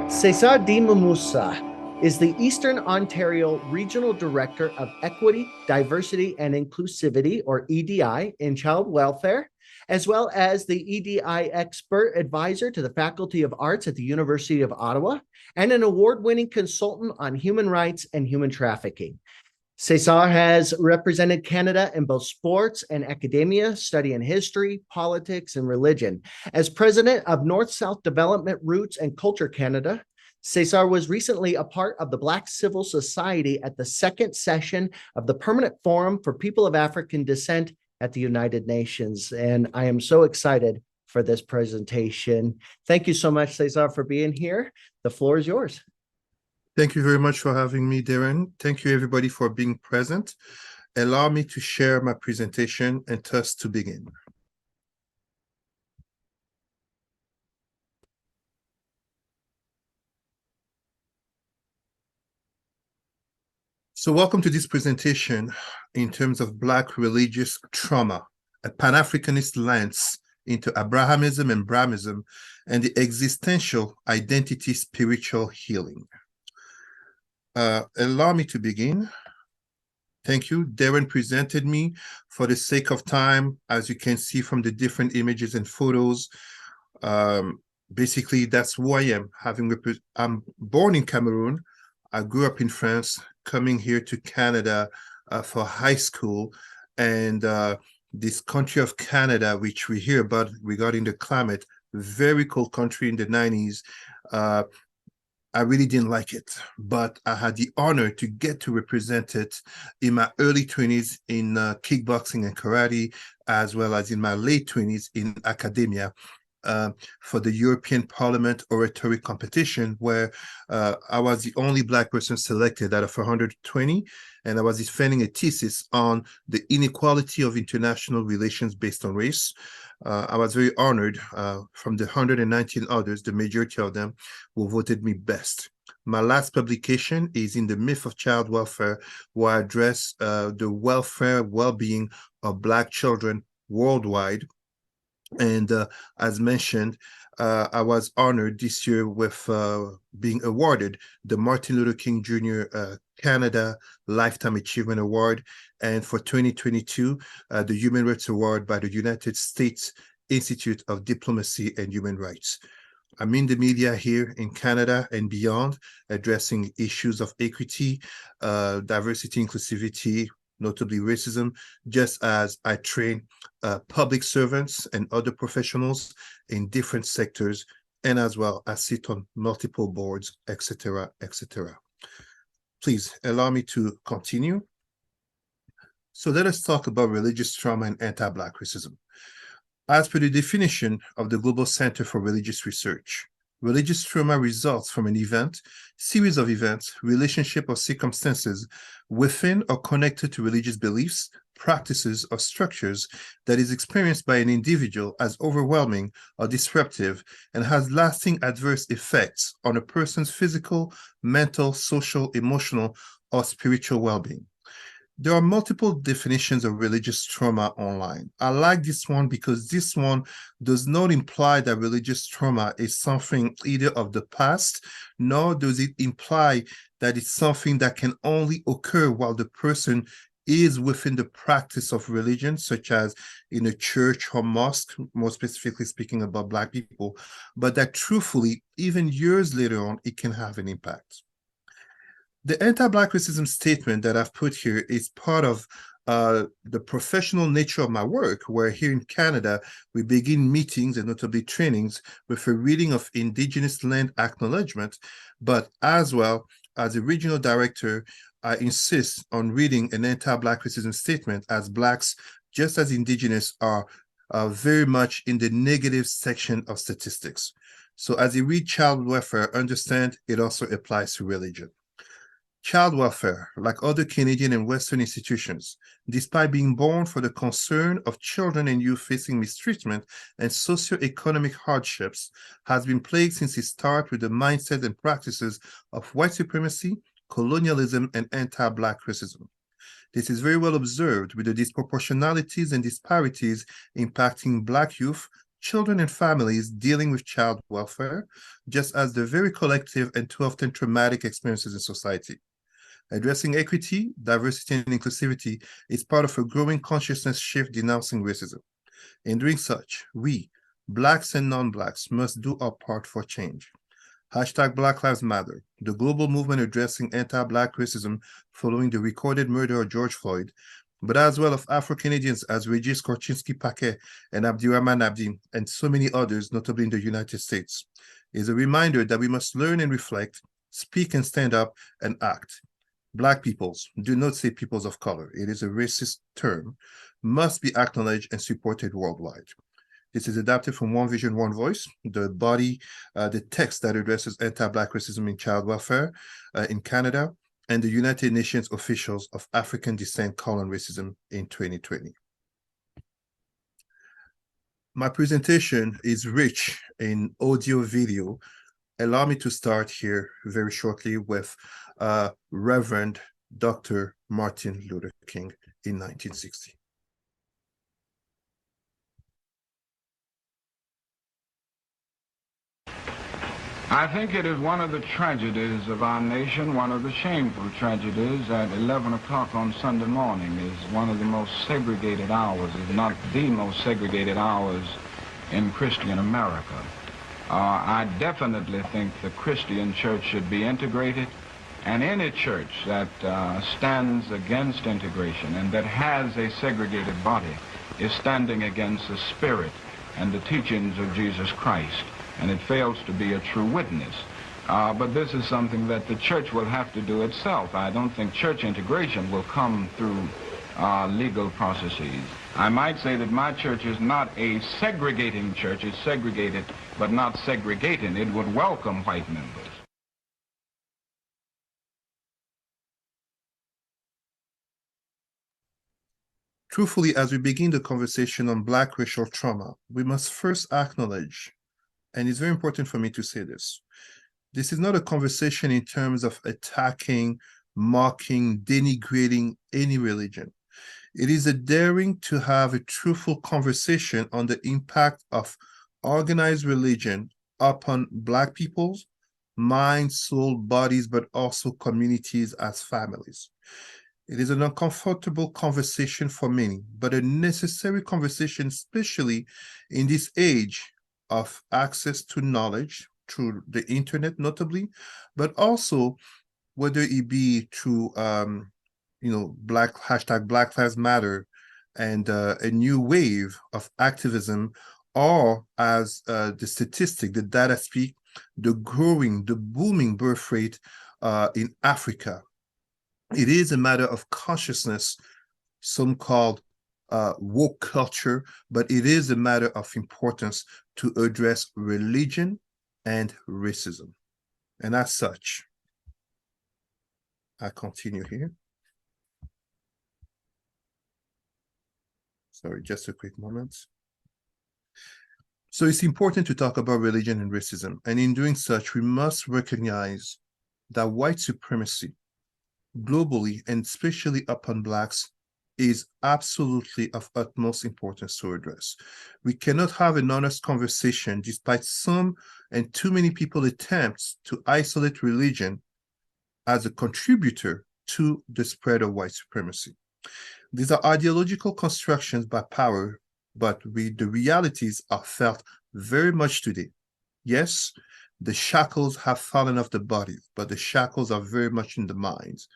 Sar Nde ma-Moussa is the Eastern Ontario Regional Director of Equity, Diversity, and Inclusivity, or EDI, in child welfare, as well as the EDI expert advisor to the Faculty of Arts at the University of Ottawa, and an award-winning consultant on human rights and human trafficking. Cesar has represented Canada in both sports and academia, studying history, politics, and religion. As president of North-South Development Roots and Culture Canada, Cesar was recently a part of the Black Civil Society at the second session of the Permanent Forum for People of African Descent at the United Nations. And I am so excited for this presentation. Thank you so much, Cesar, for being here. The floor is yours. Thank you very much for having me, Darren. Thank you, everybody, for being present. Allow me to share my presentation and thus to begin. So welcome to this presentation in terms of Black religious trauma, a Pan-Africanist lens into Abrahamism and Brahmism, and the existential identity spiritual healing. Allow me to begin. Thank you. Darren presented me for the sake of time. As you can see from the different images and photos, basically that's who I am. I'm born in Cameroon. I grew up in France, coming here to Canada for high school. And this country of Canada, which we hear about regarding the climate, very cold country in the 90s. I really didn't like it, but I had the honor to get to represent it in my early 20s in kickboxing and karate, as well as in my late 20s in academia for the European Parliament oratory competition, where I was the only Black person selected out of 120, and I was defending a thesis on the inequality of international relations based on race. I was very honored from the 119 others, the majority of them who voted me best. My last publication is in the myth of child welfare, where I address the welfare, well-being of Black children worldwide. And as mentioned, I was honored this year with being awarded the Martin Luther King Jr. Canada Lifetime Achievement Award, and for 2022, the Human Rights Award by the United States Institute of Diplomacy and Human Rights. I'm in the media here in Canada and beyond, addressing issues of equity, diversity, inclusivity, notably racism, just as I train public servants and other professionals in different sectors, and as well as sit on multiple boards, etc., etc. Please allow me to continue. So let us talk about religious trauma and anti-Black racism. As per the definition of the Global Center for Religious Research, religious trauma results from an event, series of events, relationship, or circumstances within or connected to religious beliefs, practices, or structures that is experienced by an individual as overwhelming or disruptive and has lasting adverse effects on a person's physical, mental, social, emotional, or spiritual well-being. There are multiple definitions of religious trauma online. I like this one because this one does not imply that religious trauma is something either of the past, nor does it imply that it's something that can only occur while the person is within the practice of religion, such as in a church or mosque, more specifically speaking about Black people, but that truthfully, even years later on, it can have an impact. The anti-Black racism statement that I've put here is part of the professional nature of my work, where here in Canada, we begin meetings and notably trainings with a reading of Indigenous Land Acknowledgement, but as well as a regional director, I insist on reading an anti-Black racism statement, as Blacks, just as Indigenous, are very much in the negative section of statistics. So as you read child welfare, understand it also applies to religion. Child welfare, like other Canadian and Western institutions, despite being born for the concern of children and youth facing mistreatment and socioeconomic hardships, has been plagued since its start with the mindset and practices of white supremacy, colonialism, and anti-Black racism. This is very well observed with the disproportionalities and disparities impacting Black youth, children and families dealing with child welfare, just as the very collective and too often traumatic experiences in society. Addressing equity, diversity, and inclusivity is part of a growing consciousness shift denouncing racism. In doing such, we, Blacks and non-Blacks, must do our part for change. Hashtag Black Lives Matter, the global movement addressing anti-Black racism following the recorded murder of George Floyd, but as well of Afro-Canadians as Regis Korchinski-Paquet and Abdirahman Abdi, and so many others, notably in the United States, is a reminder that we must learn and reflect, speak and stand up, and act. Black peoples, do not say peoples of color, it is a racist term, must be acknowledged and supported worldwide. This is adapted from One Vision, One Voice, the text that addresses anti-Black racism in child welfare in Canada, and the United Nations Officials of African Descent, Racism in 2020. My presentation is rich in audio video. Allow me to start here very shortly with Reverend Dr. Martin Luther King in 1960. I think it is one of the tragedies of our nation, one of the shameful tragedies, that 11 o'clock on Sunday morning is one of the most segregated hours, if not the most segregated hours in Christian America. I definitely think the Christian church should be integrated, and any church that stands against integration and that has a segregated body is standing against the spirit and the teachings of Jesus Christ, and it fails to be a true witness. But this is something that the church will have to do itself. I don't think church integration will come through legal processes. I might say that my church is not a segregating church. It's segregated, but not segregating. It would welcome white members. Truthfully, as we begin the conversation on Black racial trauma, we must first acknowledge, and it's very important for me to say this, this is not a conversation in terms of attacking, mocking, denigrating any religion. It is a daring to have a truthful conversation on the impact of organized religion upon Black people's minds, soul, bodies, but also communities as families. It is an uncomfortable conversation for many, but a necessary conversation, especially in this age of access to knowledge through the internet, notably, but also whether it be through, hashtag Black Lives Matter and a new wave of activism, or as the data speak, the booming birth rate in Africa. It is a matter of consciousness, some called woke culture, but it is a matter of importance to address religion and racism. And as such, I continue here. Sorry, just a quick moment. So it's important to talk about religion and racism. And in doing such, we must recognize that white supremacy globally, and especially upon Blacks, is absolutely of utmost importance to address. We cannot have an honest conversation despite some and too many people attempts to isolate religion as a contributor to the spread of white supremacy. These are ideological constructions by power, but the realities are felt very much today. Yes, the shackles have fallen off the bodies, but the shackles are very much in the minds.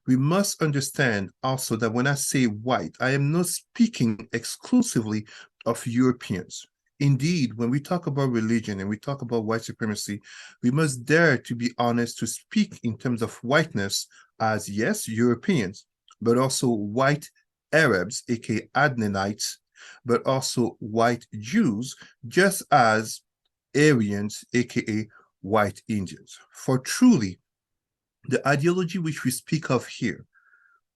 We must understand also that when I say white, I am not speaking exclusively of Europeans. Indeed, when we talk about religion and we talk about white supremacy, we must dare to be honest to speak in terms of whiteness as, yes, Europeans, but also white Arabs, aka Adnanites, but also white Jews, just as Aryans, aka white Indians. For truly, the ideology which we speak of here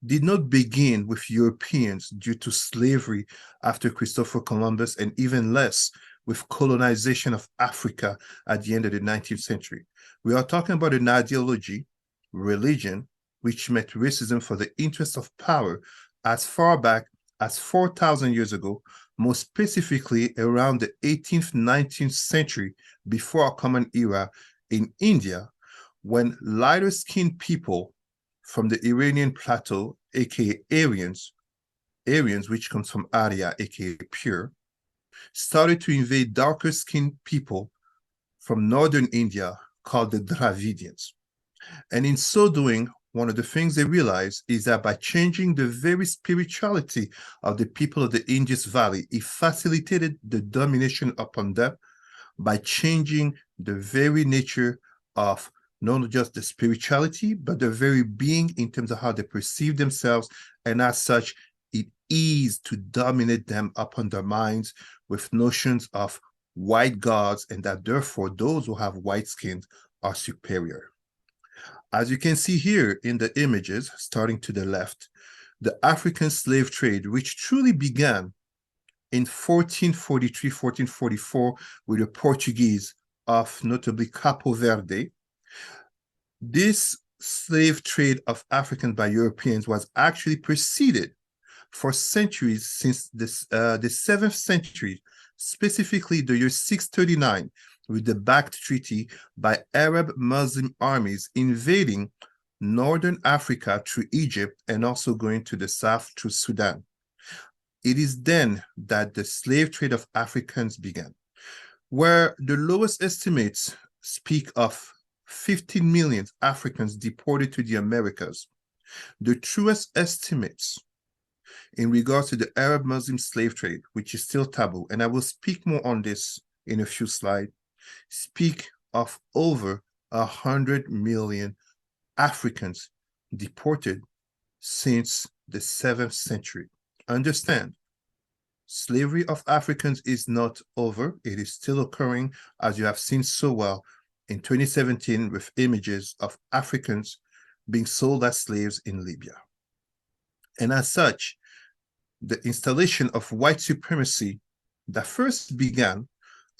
did not begin with Europeans due to slavery after Christopher Columbus, and even less with colonization of Africa at the end of the 19th century. We are talking about an ideology, religion, which met racism for the interest of power as far back as 4,000 years ago, more specifically around the 18th, 19th century before our common era in India, when lighter-skinned people from the Iranian plateau, aka Aryans, which comes from Arya, aka pure, started to invade darker-skinned people from northern India called the Dravidians. And in so doing, one of the things they realized is that by changing the very spirituality of the people of the Indus Valley, it facilitated the domination upon them by changing the very nature of not just the spirituality, but the very being in terms of how they perceive themselves. And as such, it is to dominate them upon their minds with notions of white gods, and that therefore those who have white skin are superior. As you can see here in the images, starting to the left, the African slave trade, which truly began in 1443, 1444 with the Portuguese of notably Capo Verde. This slave trade of Africans by Europeans was actually preceded for centuries since the 7th century, specifically the year 639, with the Bakht Treaty by Arab Muslim armies invading northern Africa through Egypt and also going to the south through Sudan. It is then that the slave trade of Africans began, where the lowest estimates speak of 15 million Africans deported to the Americas. The truest estimates in regards to the Arab Muslim slave trade, which is still taboo, and I will speak more on this in a few slides, speak of over 100 million Africans deported since the 7th century. Understand, slavery of Africans is not over. It is still occurring, as you have seen so well in 2017 with images of Africans being sold as slaves in Libya. And as such, the installation of white supremacy that first began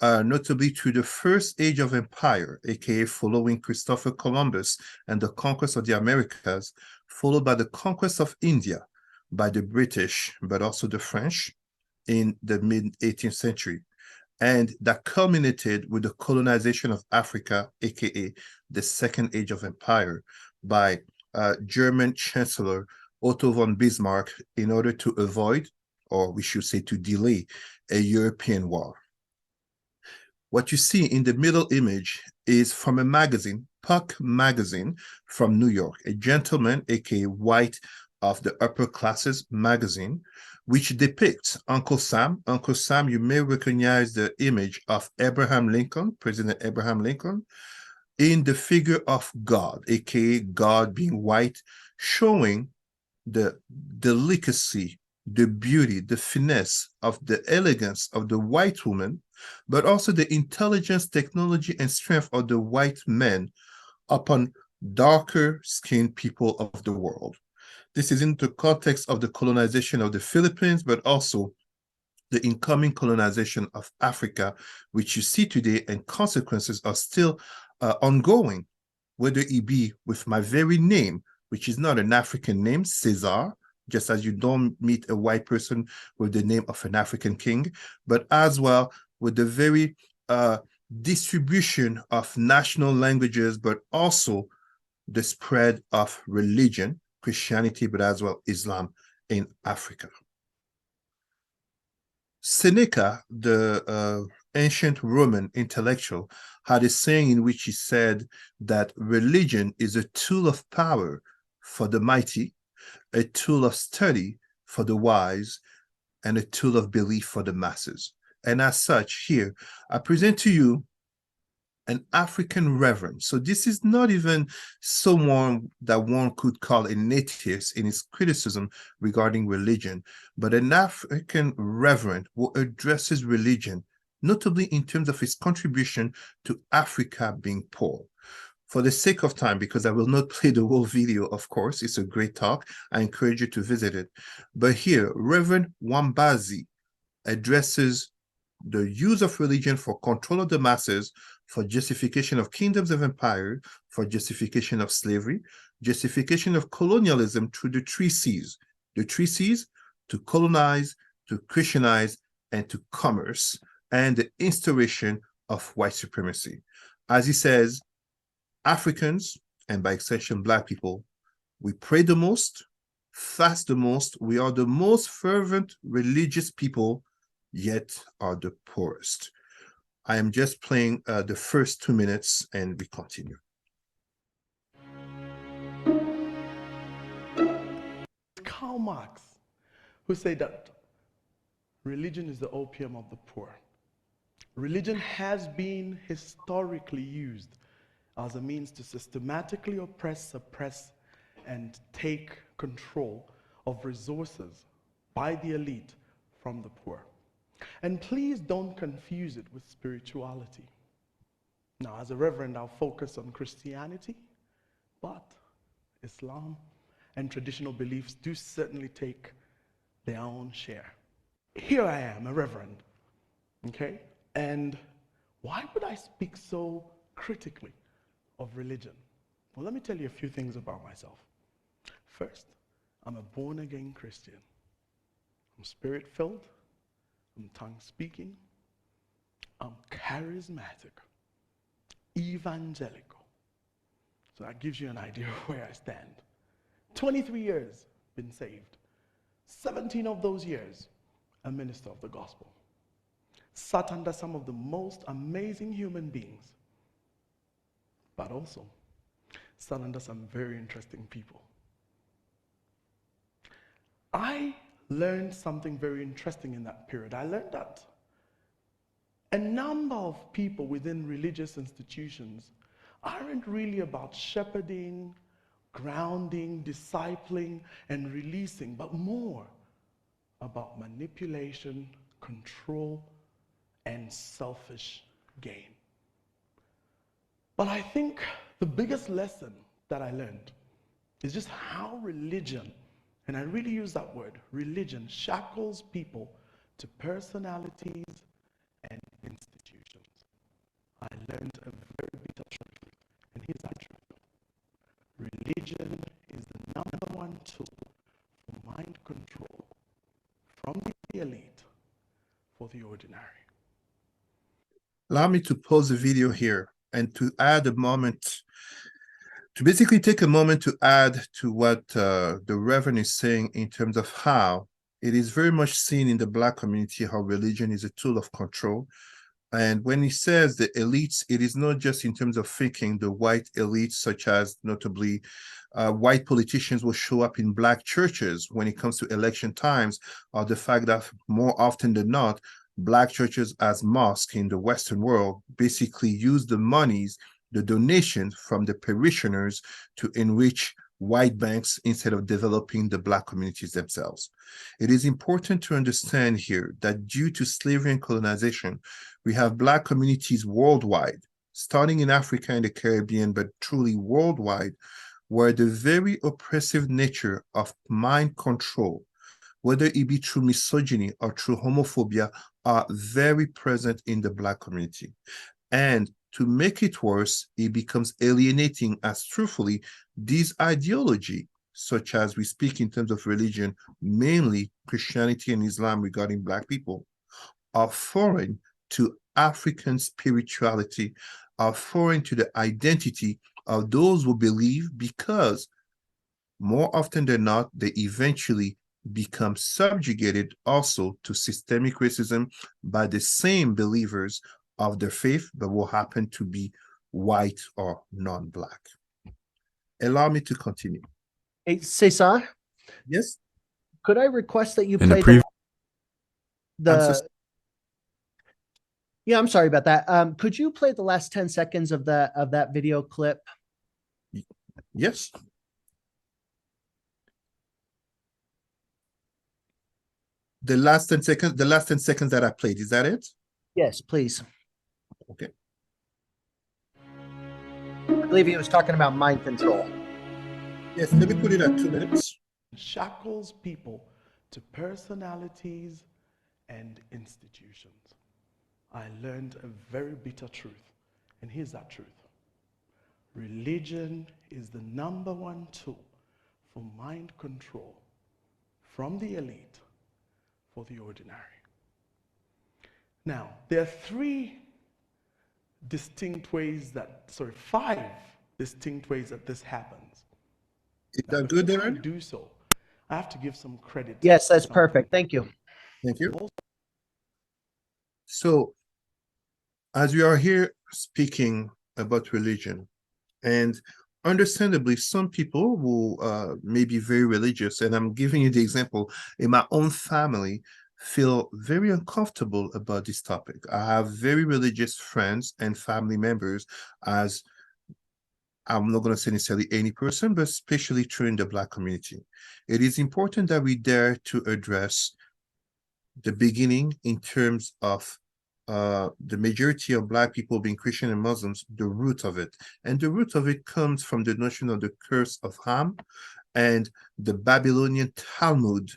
notably through the first age of empire, aka following Christopher Columbus and the conquest of the Americas, followed by the conquest of India by the British, but also the French in the mid-18th century. And that culminated with the colonization of Africa, aka the second age of empire, by German Chancellor Otto von Bismarck in order to avoid, or we should say to delay, a European war. What you see in the middle image is from a magazine, Puck magazine from New York, a gentleman, aka white of the upper classes magazine, which depicts Uncle Sam. Uncle Sam, you may recognize the image of Abraham Lincoln, President Abraham Lincoln, in the figure of God, aka God being white, showing the delicacy, the beauty, the finesse of the elegance of the white woman, but also the intelligence, technology, and strength of the white men upon darker skinned people of the world. This is in the context of the colonization of the Philippines, but also the incoming colonization of Africa, which you see today, and consequences are still ongoing, whether it be with my very name, which is not an African name, Cesar, just as you don't meet a white person with the name of an African king, but as well with the very distribution of national languages, but also the spread of religion, Christianity, but as well Islam in Africa. Seneca, the ancient Roman intellectual, had a saying in which he said that religion is a tool of power for the mighty, a tool of study for the wise, and a tool of belief for the masses. And as such, here, I present to you an African reverend. So this is not even someone that one could call a nativist in his criticism regarding religion, but an African reverend who addresses religion, notably in terms of his contribution to Africa being poor. For the sake of time, because I will not play the whole video, of course, it's a great talk. I encourage you to visit it. But here, Reverend Wambazi addresses the use of religion for control of the masses, for justification of kingdoms of empire, for justification of slavery, justification of colonialism through the three C's. The three C's: to colonize, to Christianize, and to commerce and the instauration of white supremacy. As he says, Africans, and by extension, Black people, we pray the most, fast the most, we are the most fervent religious people, yet are the poorest. I am just playing the first 2 minutes and we continue. Karl Marx, who said that religion is the opium of the poor. Religion has been historically used as a means to systematically oppress, suppress, and take control of resources by the elite from the poor. And please don't confuse it with spirituality. Now, as a reverend, I'll focus on Christianity, but Islam and traditional beliefs do certainly take their own share. Here I am, a reverend, okay? And why would I speak so critically of religion? Well, let me tell you a few things about myself. First, I'm a born-again Christian. I'm spirit-filled, I'm tongue-speaking, I'm charismatic, evangelical. So that gives you an idea of where I stand. 23 years been saved. 17 of those years, a minister of the gospel. Sat under some of the most amazing human beings, but also sat under some very interesting people. I learned something very interesting in that period. I learned that a number of people within religious institutions aren't really about shepherding, grounding, discipling, and releasing, but more about manipulation, control, and selfish gain. But I think the biggest lesson that I learned is just how religion, and I really use that word, religion, shackles people to personalities and institutions. I learned a very bitter truth, and here's that truth. Religion is the number one tool for mind control from the elite for the ordinary. Allow me to pause the video here and to add a moment, to basically take a moment to add to what the Reverend is saying in terms of how it is very much seen in the Black community how religion is a tool of control. And when he says the elites, it is not just in terms of thinking the white elites, such as notably white politicians will show up in Black churches when it comes to election times, or the fact that more often than not, Black churches as mosques in the Western world basically use the monies, the donations from the parishioners to enrich white banks instead of developing the Black communities themselves. It is important to understand here that due to slavery and colonization, we have Black communities worldwide, starting in Africa and the Caribbean, but truly worldwide, where the very oppressive nature of mind control, whether it be through misogyny or through homophobia, are very present in the Black community. And to make it worse, it becomes alienating as truthfully these ideology, such as we speak in terms of religion, mainly Christianity and Islam regarding Black people, are foreign to African spirituality, are foreign to the identity of those who believe, because more often than not, they eventually become subjugated also to systemic racism by the same believers of their faith, but will happen to be white or non-Black. Allow me to continue. Hey, Cesar? Yes? Could I request that you In the play pre- Yeah, I'm sorry about that. Could you play the last 10 seconds of that video clip? Yes. The last 10 seconds that I played, is that it? Yes, please. Okay. I believe he was talking about mind control. Yes, let me put it at 2 minutes. Shackles people to personalities and institutions. I learned a very bitter truth, and here's that truth. Religion is the number one tool for mind control from the elite for the ordinary. Now, there are five distinct ways that this happens. Is Now, that good, before I Darren? do so, I have to give some credit. Yes, that's to some perfect. people. Thank you. Thank you. So, as we are here speaking about religion, and understandably, some people who may be very religious, and I'm giving you the example in my own family, feel very uncomfortable about this topic. I have very religious friends and family members, as I'm not going to say necessarily any person, but especially true in the Black community. It is important that we dare to address the beginning in terms of the majority of Black people being Christian and Muslims, the root of it. And the root of it comes from the notion of the curse of Ham and the Babylonian Talmud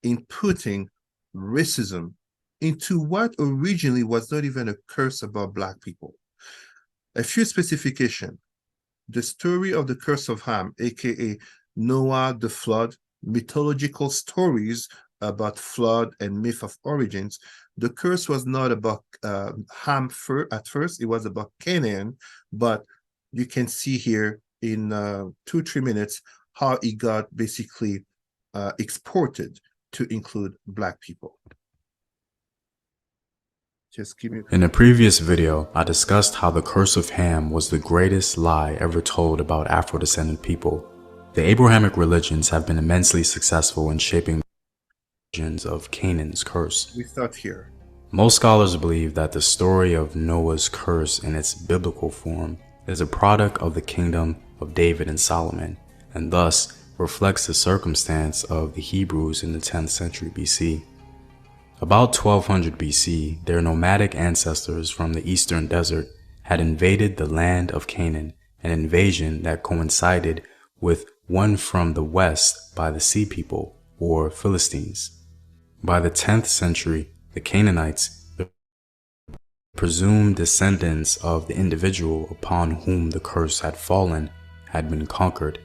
inputting racism into what originally was not even a curse about Black people. A few specifications. The story of the curse of Ham, aka Noah, the flood, mythological stories about flood and myth of origins. The curse was not about Ham at first, it was about Canaan, but you can see here in 2-3 minutes how it got basically exported to include Black people. Just give me. In a previous video, I discussed how the curse of Ham was the greatest lie ever told about Afro-descendant people. The Abrahamic religions have been immensely successful in shaping the origins of Canaan's curse. We start here. Most scholars believe that the story of Noah's curse in its biblical form is a product of the kingdom of David and Solomon, and thus reflects the circumstance of the Hebrews in the 10th century BC. About 1200 BC, their nomadic ancestors from the eastern desert had invaded the land of Canaan, an invasion that coincided with one from the west by the Sea People, or Philistines. By the 10th century, the Canaanites, the presumed descendants of the individual upon whom the curse had fallen, had been conquered,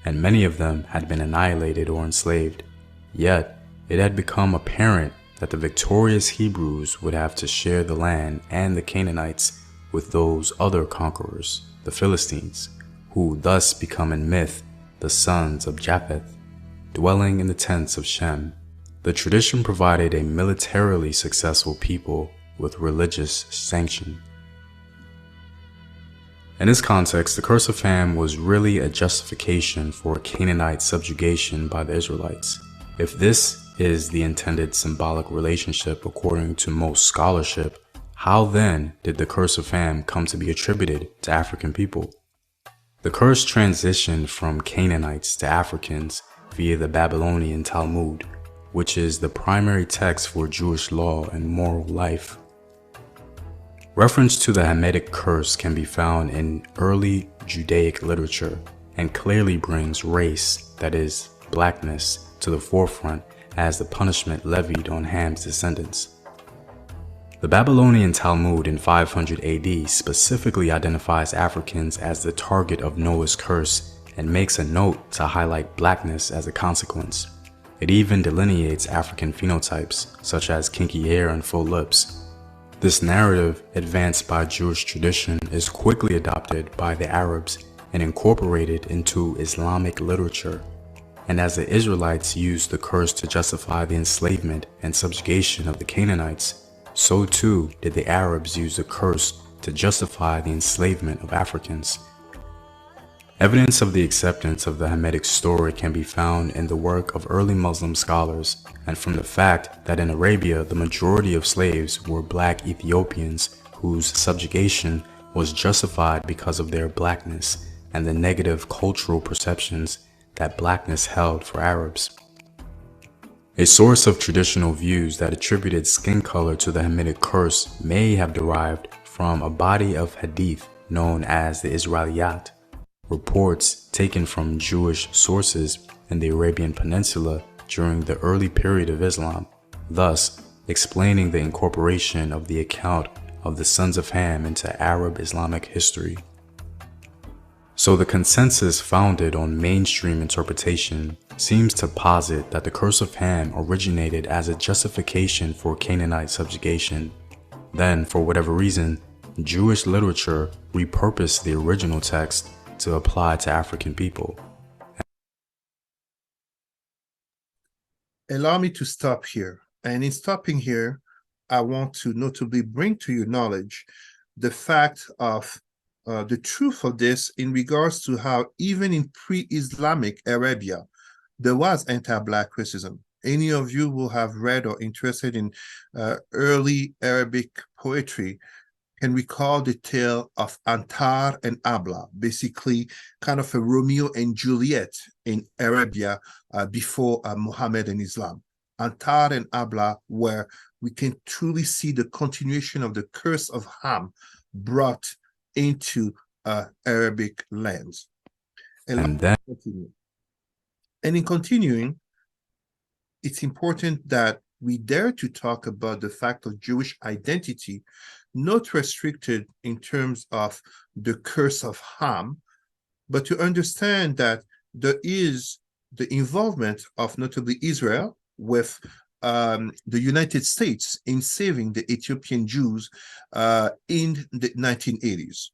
and many of them had been annihilated or enslaved. Yet, it had become apparent that the victorious Hebrews would have to share the land and the Canaanites with those other conquerors, the Philistines, who thus become in myth the sons of Japheth, dwelling in the tents of Shem. The tradition provided a militarily successful people with religious sanction. In this context, the curse of Ham was really a justification for Canaanite subjugation by the Israelites. If this is the intended symbolic relationship according to most scholarship, how then did the curse of Ham come to be attributed to African people? The curse transitioned from Canaanites to Africans via the Babylonian Talmud, which is the primary text for Jewish law and moral life. Reference to the Hamitic curse can be found in early Judaic literature and clearly brings race, that is, blackness, to the forefront as the punishment levied on Ham's descendants. The Babylonian Talmud in 500 AD specifically identifies Africans as the target of Noah's curse and makes a note to highlight blackness as a consequence. It even delineates African phenotypes, such as kinky hair and full lips. This narrative, advanced by Jewish tradition, is quickly adopted by the Arabs and incorporated into Islamic literature. And as the Israelites used the curse to justify the enslavement and subjugation of the Canaanites, so too did the Arabs use the curse to justify the enslavement of Africans. Evidence of the acceptance of the Hamitic story can be found in the work of early Muslim scholars and from the fact that in Arabia the majority of slaves were black Ethiopians whose subjugation was justified because of their blackness and the negative cultural perceptions that blackness held for Arabs. A source of traditional views that attributed skin color to the Hamitic curse may have derived from a body of hadith known as the Israeliyat, reports taken from Jewish sources in the Arabian Peninsula during the early period of Islam, thus explaining the incorporation of the account of the sons of Ham into Arab Islamic history. So the consensus founded on mainstream interpretation seems to posit that the curse of Ham originated as a justification for Canaanite subjugation. Then, for whatever reason, Jewish literature repurposed the original text to apply to African people. Allow me to stop here. And in stopping here, I want to notably bring to your knowledge the fact of the truth of this in regards to how even in pre-Islamic Arabia, there was anti-Black racism. Any of you who have read or interested in early Arabic poetry can recall the tale of Antar and Abla, basically kind of a Romeo and Juliet in Arabia before Muhammad and Islam. Antar and Abla, where we can truly see the continuation of the curse of Ham brought into Arabic lands. And in continuing, it's important that we dare to talk about the fact of Jewish identity, not restricted in terms of the curse of Ham, but to understand that there is the involvement of notably Israel with the United States in saving the Ethiopian Jews in the 1980s.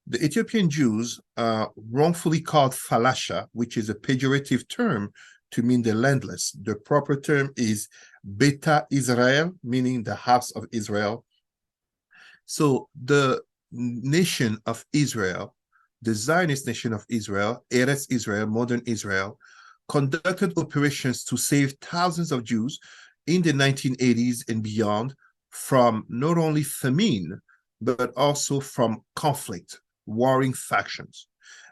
The Ethiopian Jews, wrongfully called Falasha, which is a pejorative term to mean the landless. The proper term is Beta Israel, meaning the house of Israel. So the nation of Israel, the Zionist nation of Israel, Eretz Israel, modern Israel, conducted operations to save thousands of Jews in the 1980s and beyond from not only famine, but also from conflict, warring factions.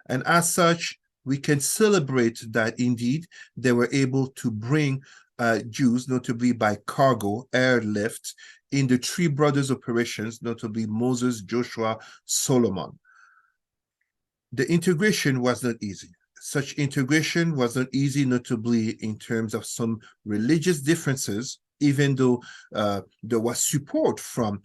And as such, we can celebrate that indeed they were able to bring Jews, notably by cargo, airlift, in the Three Brothers operations, notably Moses, Joshua, Solomon. The integration was not easy. Such integration was not easy, notably in terms of some religious differences, even though there was support from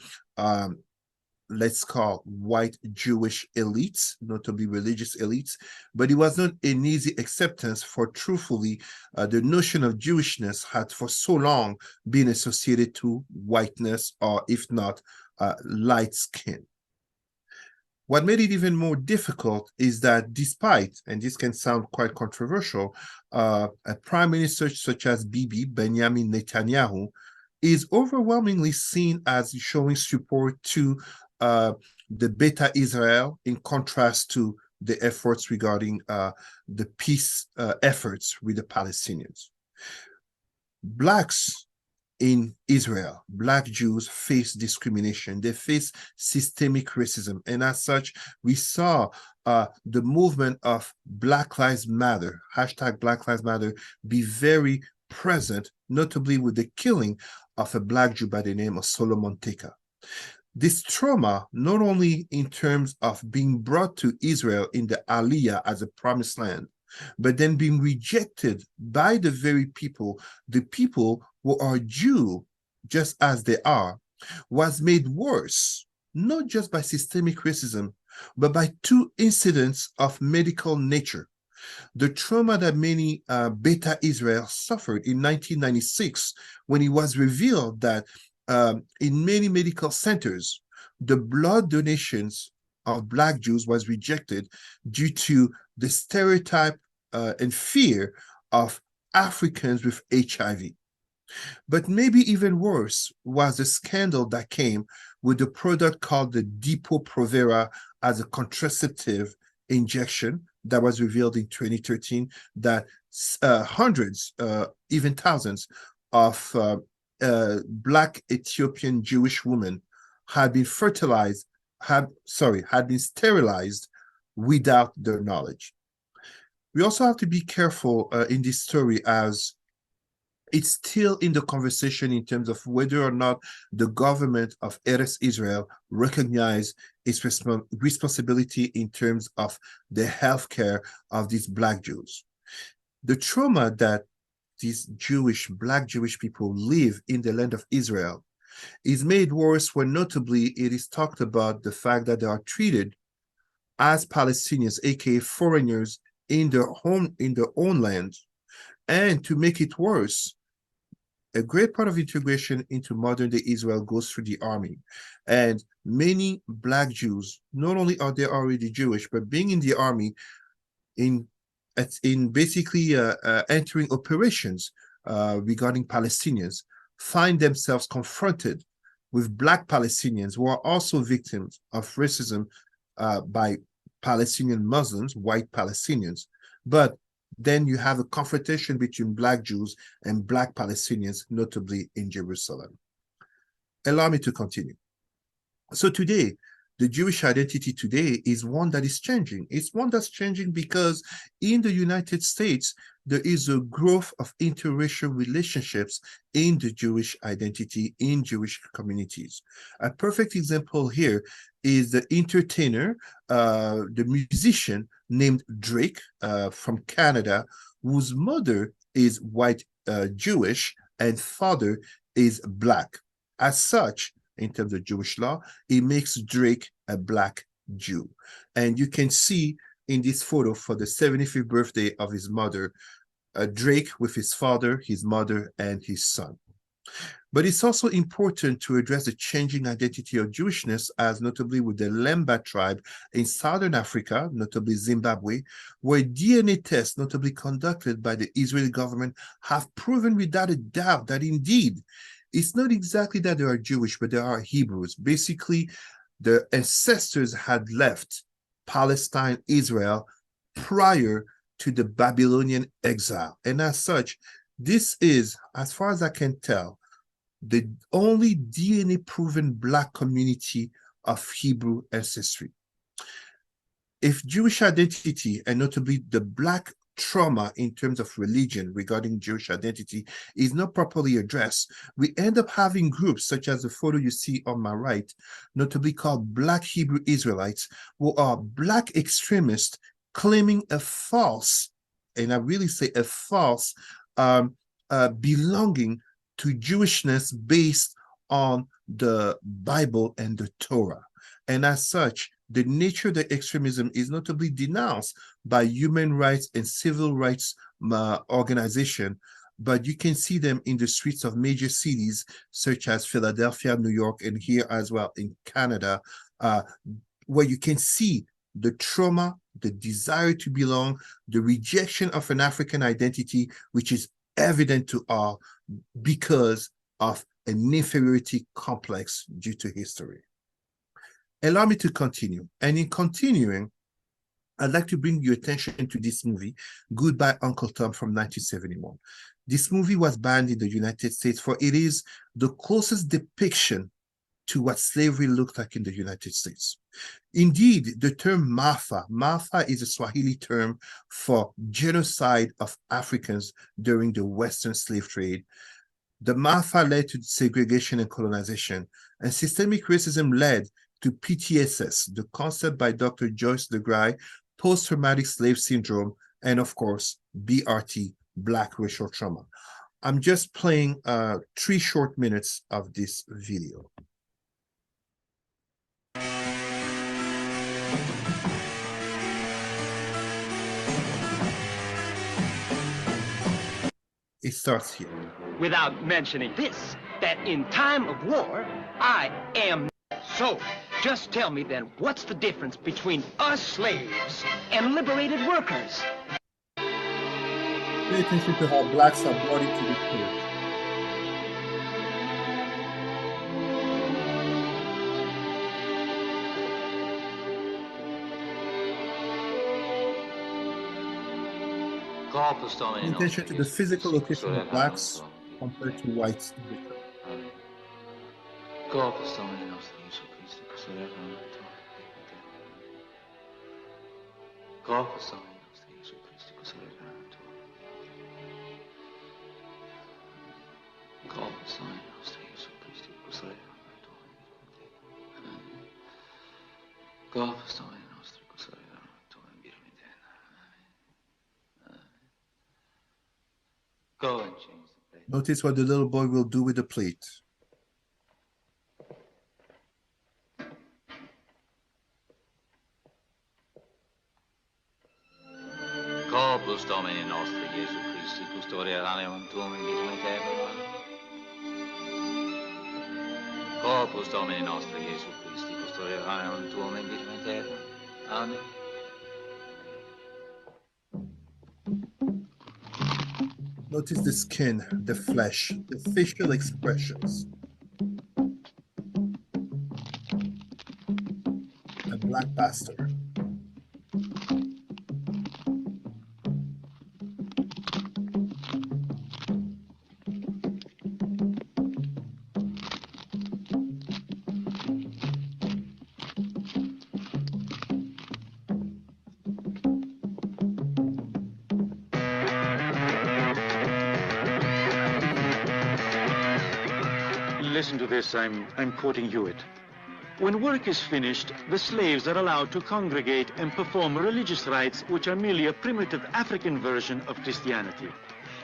let's call white Jewish elites, notably religious elites, but it was not an easy acceptance for truthfully the notion of Jewishness had for so long been associated to whiteness or if not light skin. What made it even more difficult is that despite, and this can sound quite controversial, a prime minister such as Bibi, Benjamin Netanyahu, is overwhelmingly seen as showing support to the Beta Israel in contrast to the efforts regarding the peace efforts with the Palestinians. Blacks in Israel, Black Jews face discrimination. They face systemic racism. And as such, we saw the movement of Black Lives Matter, hashtag Black Lives Matter, be very present, notably with the killing of a Black Jew by the name of Solomon Teka. This trauma, not only in terms of being brought to Israel in the Aliyah as a promised land, but then being rejected by the very people, the people who are Jew, just as they are, was made worse, not just by systemic racism, but by two incidents of medical nature. The trauma that many Beta Israel suffered in 1996, when it was revealed that in many medical centers, the blood donations of Black Jews was rejected due to the stereotype and fear of Africans with HIV. But maybe even worse was the scandal that came with the product called the Depo-Provera as a contraceptive injection that was revealed in 2013 that hundreds, even thousands of Black Ethiopian Jewish women had been had been sterilized without their knowledge. We also have to be careful in this story, as it's still in the conversation in terms of whether or not the government of Eretz Israel recognize its responsibility in terms of the healthcare of these Black Jews. The trauma that these Black Jewish people live in the land of Israel is made worse when notably it is talked about the fact that they are treated as Palestinians, aka foreigners in their own land. And to make it worse, a great part of integration into modern-day Israel goes through the army. And many Black Jews, not only are they already Jewish, but being in the army, in basically entering operations regarding Palestinians, find themselves confronted with Black Palestinians who are also victims of racism by Palestinian Muslims, white Palestinians. But then you have a confrontation between Black Jews and Black Palestinians, notably in Jerusalem. Allow me to continue. So today, the Jewish identity today is one that is changing. It's one that's changing because in the United States, there is a growth of interracial relationships in the Jewish identity, in Jewish communities. A perfect example here is the entertainer, the musician named Drake from Canada, whose mother is white Jewish and father is Black. As such, in terms of Jewish law, it makes Drake a Black Jew. And you can see in this photo for the 75th birthday of his mother, Drake with his father, his mother, and his son. But it's also important to address the changing identity of Jewishness, as notably with the Lemba tribe in Southern Africa, notably Zimbabwe, where DNA tests, notably conducted by the Israeli government, have proven without a doubt that indeed it's not exactly that they are Jewish, but they are Hebrews. Basically, their ancestors had left Palestine, Israel, prior to the Babylonian exile. And as such, this is, as far as I can tell, the only DNA-proven Black community of Hebrew ancestry. If Jewish identity, and notably the Black trauma in terms of religion regarding Jewish identity, is not properly addressed, we end up having groups such as the photo you see on my right, notably called Black Hebrew Israelites, who are Black extremists claiming a false, and I really say a false, belonging to Jewishness based on the Bible and the Torah. And as such, the nature of the extremism is notably denounced by human rights and civil rights organizations, but you can see them in the streets of major cities such as Philadelphia, New York, and here as well in Canada, where you can see the trauma, the desire to belong, the rejection of an African identity, which is evident to all because of an inferiority complex due to history. Allow me to continue. And in continuing, I'd like to bring your attention to this movie, Goodbye Uncle Tom from 1971. This movie was banned in the United States, for it is the closest depiction to what slavery looked like in the United States. Indeed, the term Maafa is a Swahili term for genocide of Africans during the Western slave trade. The Maafa led to segregation and colonization, and systemic racism led to PTSS, the concept by Dr. Joyce DeGruy, post-traumatic slave syndrome, and of course, BRT, Black racial trauma. I'm just playing 3 short minutes of this video. It starts here. Without mentioning this, that in time of war, I am so. Just tell me then, what's the difference between us slaves and liberated workers? Pay attention to how Blacks are brought into the picture. Pay attention to the physical location of Blacks compared to whites in the country. Go and change the plate. Notice what the little boy will do with the plate. Corpus Domini nostri Gesù Christi, custodia l'anima tuum in vitam aeternam. Corpus Domini nostri Gesù Christi, custodia l'anima tuum in vitam aeternam. Amen. Notice the skin, the flesh, the facial expressions. A black pastor. Listen to this, I'm quoting Hewitt. When work is finished, the slaves are allowed to congregate and perform religious rites which are merely a primitive African version of Christianity.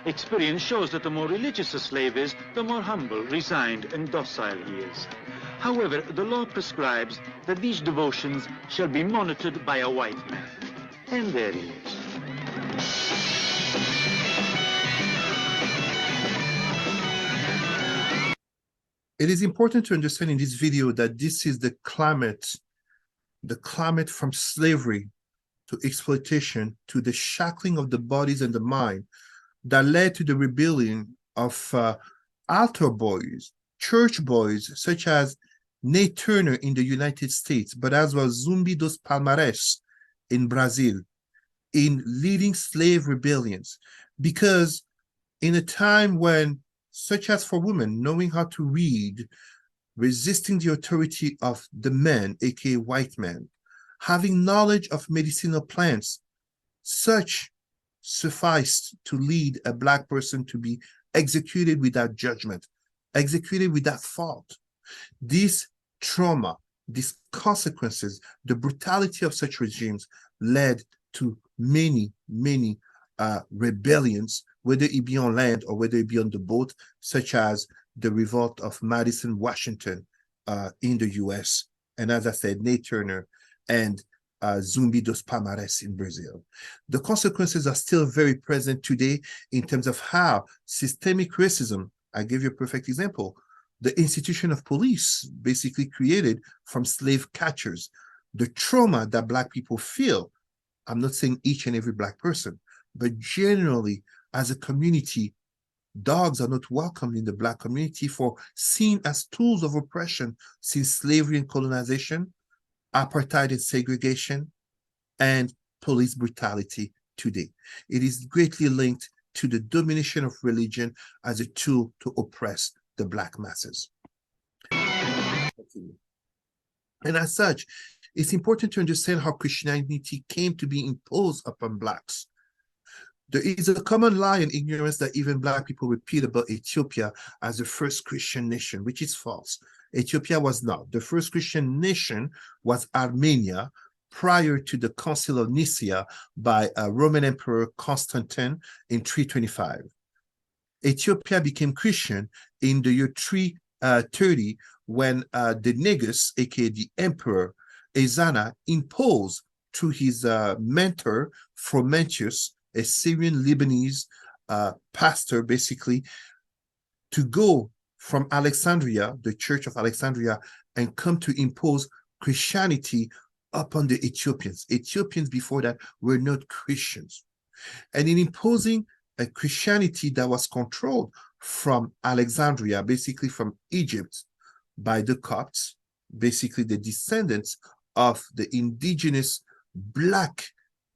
Experience shows that the more religious a slave is, the more humble, resigned, and docile he is. However, the law prescribes that these devotions shall be monitored by a white man. And there he is. It is important to understand in this video that this is the climate from slavery to exploitation to the shackling of the bodies and the mind that led to the rebellion of altar boys, church boys, such as Nate Turner in the United States, but as well Zumbi dos Palmares in Brazil, in leading slave rebellions. Because in a time when, such as for women, knowing how to read, resisting the authority of the men, aka white men, having knowledge of medicinal plants, such sufficed to lead a black person to be executed without judgment, executed without fault. This trauma, these consequences, the brutality of such regimes led to many, many rebellions, whether it be on land or whether it be on the boat, such as the revolt of Madison, Washington in the US. And as I said, Nate Turner and Zumbi dos Palmares in Brazil. The consequences are still very present today in terms of how systemic racism, I give you a perfect example, the institution of police basically created from slave catchers, the trauma that Black people feel. I'm not saying each and every Black person, but generally as a community, dogs are not welcomed in the Black community for seen as tools of oppression since slavery and colonization, apartheid and segregation, and police brutality today. It is greatly linked to the domination of religion as a tool to oppress the Black masses. And as such, it's important to understand how Christianity came to be imposed upon Blacks. There is a common lie and ignorance that even Black people repeat about Ethiopia as the first Christian nation, which is false. Ethiopia was not. The first Christian nation was Armenia prior to the Council of Nicaea by Roman Emperor Constantine in 325. Ethiopia became Christian in the year 330 when the Negus, aka the Emperor Ezana, imposed through his mentor Frumentius, a Syrian Lebanese pastor, basically, to go from Alexandria, the Church of Alexandria, and come to impose Christianity upon the Ethiopians. Ethiopians before that were not Christians. And in imposing a Christianity that was controlled from Alexandria, basically from Egypt, by the Copts, basically the descendants of the indigenous Black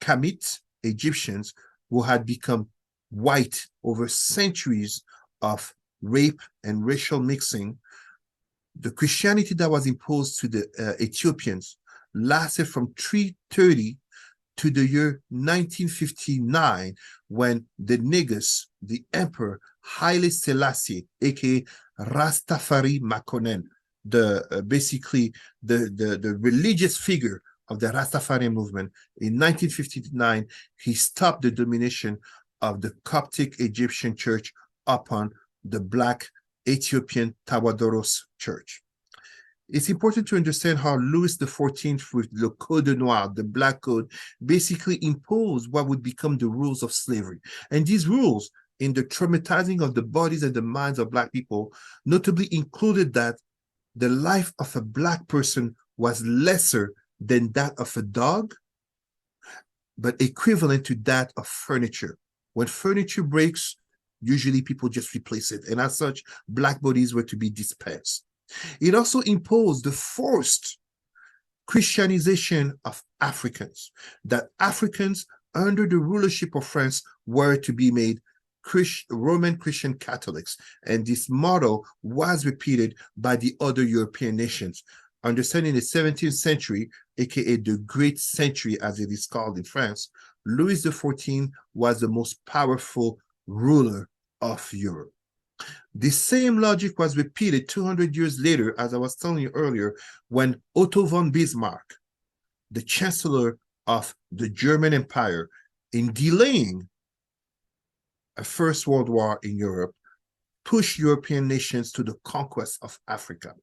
Kamit Egyptians who had become white over centuries of rape and racial mixing. The Christianity that was imposed to the Ethiopians lasted from 330 to the year 1959, when the Negus, the Emperor Haile Selassie, aka Rastafari Makonnen, basically the religious figure of the Rastafarian movement, in 1959, he stopped the domination of the Coptic Egyptian church upon the Black Ethiopian Tawadoros church. It's important to understand how Louis XIV, with Le Code Noir, the Black Code, basically imposed what would become the rules of slavery. And these rules, in the traumatizing of the bodies and the minds of Black people, notably included that the life of a Black person was lesser than that of a dog, but equivalent to that of furniture. When furniture breaks, usually people just replace it. And as such, Black bodies were to be dispensed. It also imposed the forced Christianization of Africans, that Africans under the rulership of France were to be made Roman Christian Catholics. And this model was repeated by the other European nations. Understanding the 17th century, aka the Great Century as it is called in France, Louis XIV was the most powerful ruler of Europe. The same logic was repeated 200 years later, as I was telling you earlier, when Otto von Bismarck, the chancellor of the German Empire, in delaying a First World War in Europe, pushed European nations to the conquest of Africa.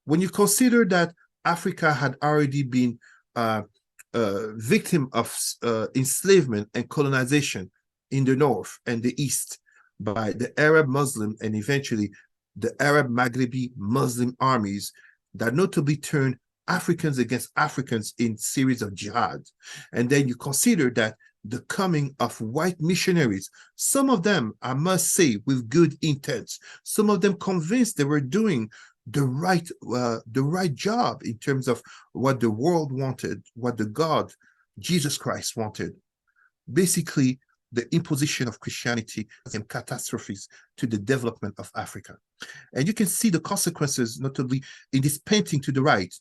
When you consider that Africa had already been victim of enslavement and colonization in the north and the east by the Arab Muslim and eventually the Arab Maghrebi Muslim armies that notably turned Africans against Africans in series of jihad. And then you consider that the coming of white missionaries, some of them, I must say, with good intents, some of them convinced they were doing the right job in terms of what the world wanted, what the God, Jesus Christ, wanted. Basically, the imposition of Christianity and catastrophes to the development of Africa. And you can see the consequences, notably in this painting to the right,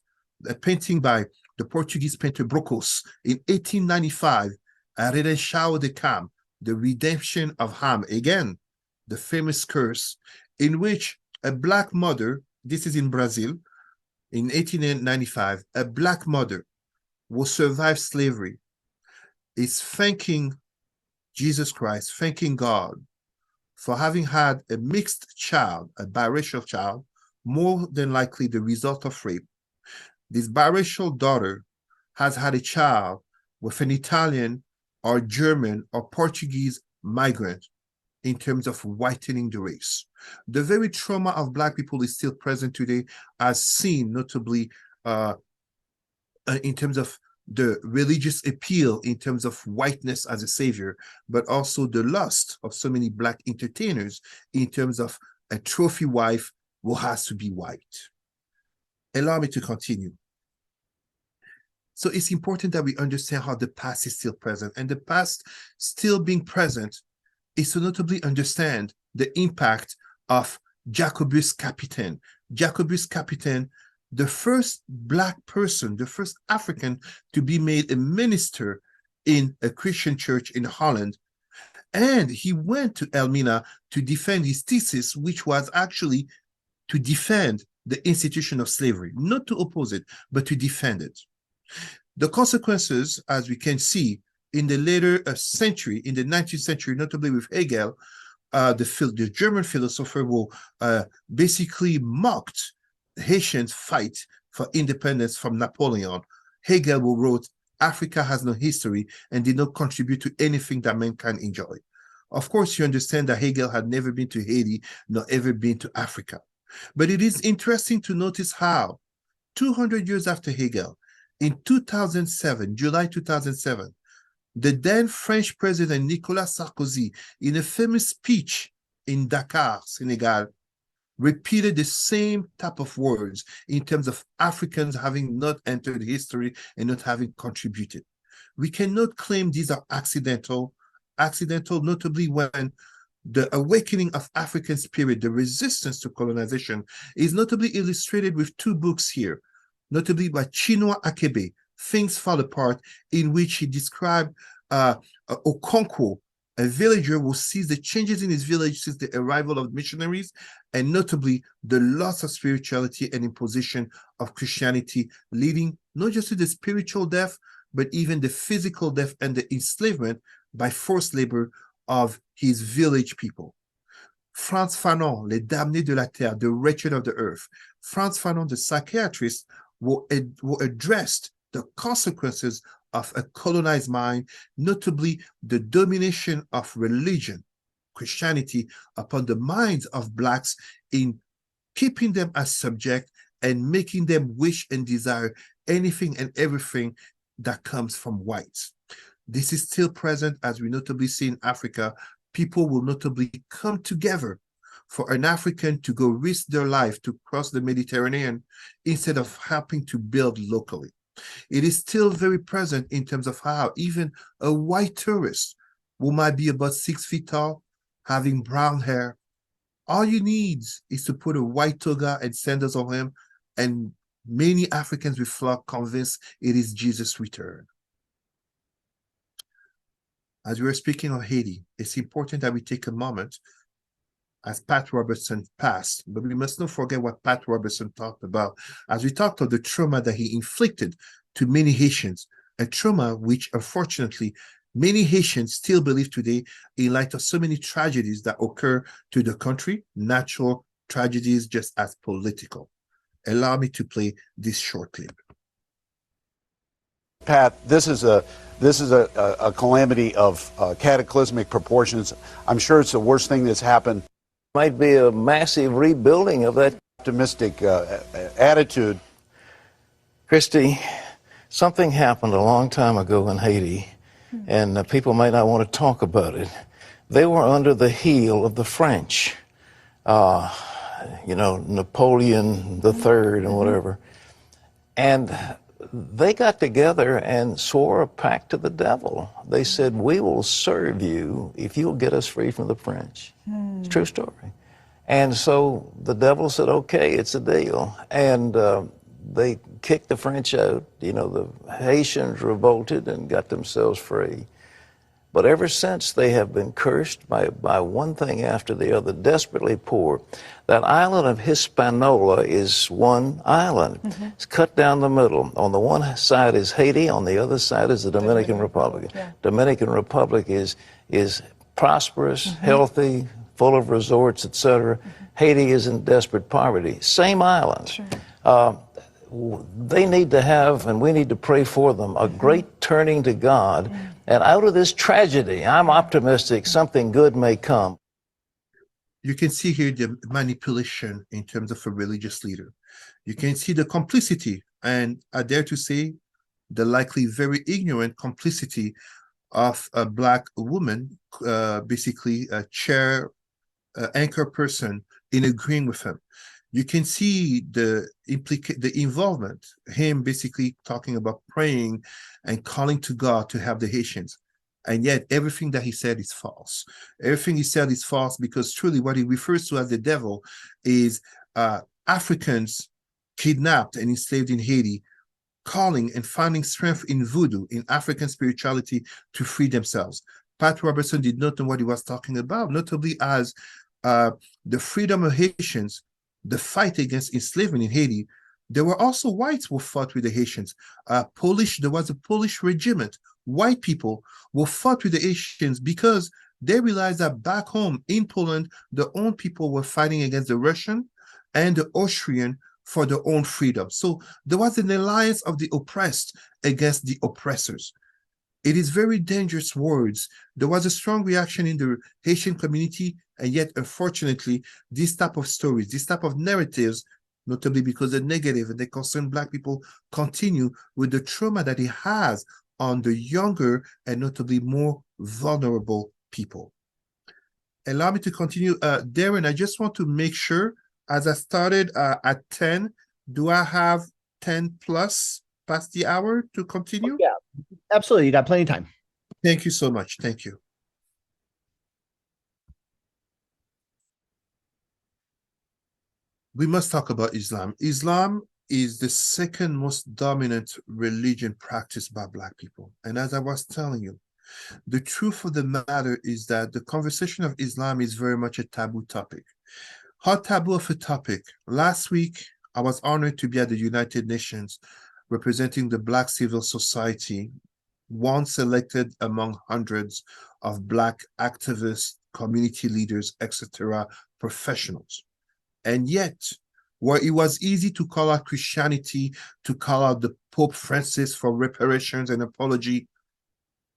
a painting by the Portuguese painter Brocos in 1895, A Redenção de Ham, the redemption of Ham, again, the famous curse, in which a Black mother, this is in Brazil, in 1895, a Black mother who survived slavery is thanking Jesus Christ, thanking God for having had a mixed child, a biracial child, more than likely the result of rape. This biracial daughter has had a child with an Italian or German or Portuguese migrant in terms of whitening the race. The very trauma of Black people is still present today, as seen notably in terms of the religious appeal in terms of whiteness as a savior, but also the lust of so many Black entertainers in terms of a trophy wife who has to be white. Allow me to continue. So it's important that we understand how the past is still present, and the past still being present is to notably understand the impact of Jacobus Capitaine. Jacobus Capitaine, the first Black person, the first African to be made a minister in a Christian church in Holland. And he went to Elmina to defend his thesis, which was actually to defend the institution of slavery, not to oppose it, but to defend it. The consequences, as we can see, in the later century, in the 19th century, notably with Hegel, the German philosopher who basically mocked Haitians' fight for independence from Napoleon. Hegel who wrote, Africa has no history and did not contribute to anything that mankind enjoyed. Of course, you understand that Hegel had never been to Haiti, nor ever been to Africa. But it is interesting to notice how 200 years after Hegel, in 2007, July 2007, the then French president Nicolas Sarkozy, in a famous speech in Dakar, Senegal, repeated the same type of words in terms of Africans having not entered history and not having contributed. We cannot claim these are accidental, notably when the awakening of African spirit, the resistance to colonization, is notably illustrated with two books here, notably by Chinua Achebe, Things Fall Apart, in which he described Okonkwo, a villager who sees the changes in his village since the arrival of missionaries, and notably the loss of spirituality and imposition of Christianity, leading not just to the spiritual death, but even the physical death and the enslavement by forced labor of his village people. Frantz Fanon, Les Damnés de la Terre, The Wretched of the Earth. Frantz Fanon, the psychiatrist, will address the consequences of a colonized mind, notably the domination of religion, Christianity, upon the minds of Blacks in keeping them as subject and making them wish and desire anything and everything that comes from whites. This is still present, as we notably see in Africa. People will notably come together for an African to go risk their life to cross the Mediterranean instead of helping to build locally. It is still very present in terms of how even a white tourist who might be about 6 feet tall, having brown hair, all you need is to put a white toga and sandals on him, and many Africans will flock convinced it is Jesus' return. As we are speaking of Haiti, it's important that we take a moment, as Pat Robertson passed, but we must not forget what Pat Robertson talked about, as we talked of the trauma that he inflicted to many Haitians, a trauma which, unfortunately, many Haitians still believe today in light of so many tragedies that occur to the country, natural tragedies just as political. Allow me to play this short clip. Pat, this is a calamity of cataclysmic proportions. I'm sure it's the worst thing that's happened. Might be a massive rebuilding of that Optimistic attitude. Christy, something happened a long time ago in Haiti, and people might not want to talk about it. They were under the heel of the French, Napoleon III and whatever. And they got together and swore a pact to the devil. They said, we will serve you if you'll get us free from the French. It's a true story. And so the devil said, okay, it's a deal. And they kicked the French out. The Haitians revolted and got themselves free. But ever since, they have been cursed by one thing after the other, desperately poor. That island of Hispaniola is one island. It's cut down the middle. On the one side is Haiti, on the other side is the Dominican Republic. Yeah. Dominican Republic is prosperous, healthy, full of resorts, etc. Haiti is in desperate poverty. Same island. Sure. They need to have, and we need to pray for them, a great turning to God. And out of this tragedy, I'm optimistic something good may come. You can see here the manipulation in terms of a religious leader. You can see the complicity, and I dare to say, the likely very ignorant complicity of a Black woman, basically a anchor person, in agreeing with him. You can see the involvement, him basically talking about praying and calling to God to help the Haitians. And yet everything that he said is false. Everything he said is false, because truly what he refers to as the devil is Africans kidnapped and enslaved in Haiti, calling and finding strength in voodoo, in African spirituality, to free themselves. Pat Robertson did not know what he was talking about, notably as the freedom of Haitians, the fight against enslavement in Haiti. There were also whites who fought with the Haitians. There was a Polish regiment. White people who fought with the Haitians because they realized that back home in Poland, their own people were fighting against the Russian and the Austrian for their own freedom. So there was an alliance of the oppressed against the oppressors. It is very dangerous words. There was a strong reaction in the Haitian community, and yet, unfortunately, this type of stories, this type of narratives, notably because they're negative and they concern Black people, continue with the trauma that it has on the younger and notably more vulnerable people. Allow me to continue. Darren, I just want to make sure, as I started at 10, do I have 10 plus past the hour to continue? Yeah, absolutely. You got plenty of time. Thank you so much. Thank you. We must talk about Islam. Islam is the second most dominant religion practiced by Black people. And as I was telling you, the truth of the matter is that the conversation of Islam is very much a taboo topic. How taboo of a topic? Last week, I was honored to be at the United Nations representing the Black civil society, one selected among hundreds of Black activists, community leaders, etc., professionals. And yet, where it was easy to call out Christianity, to call out the Pope Francis for reparations and apology,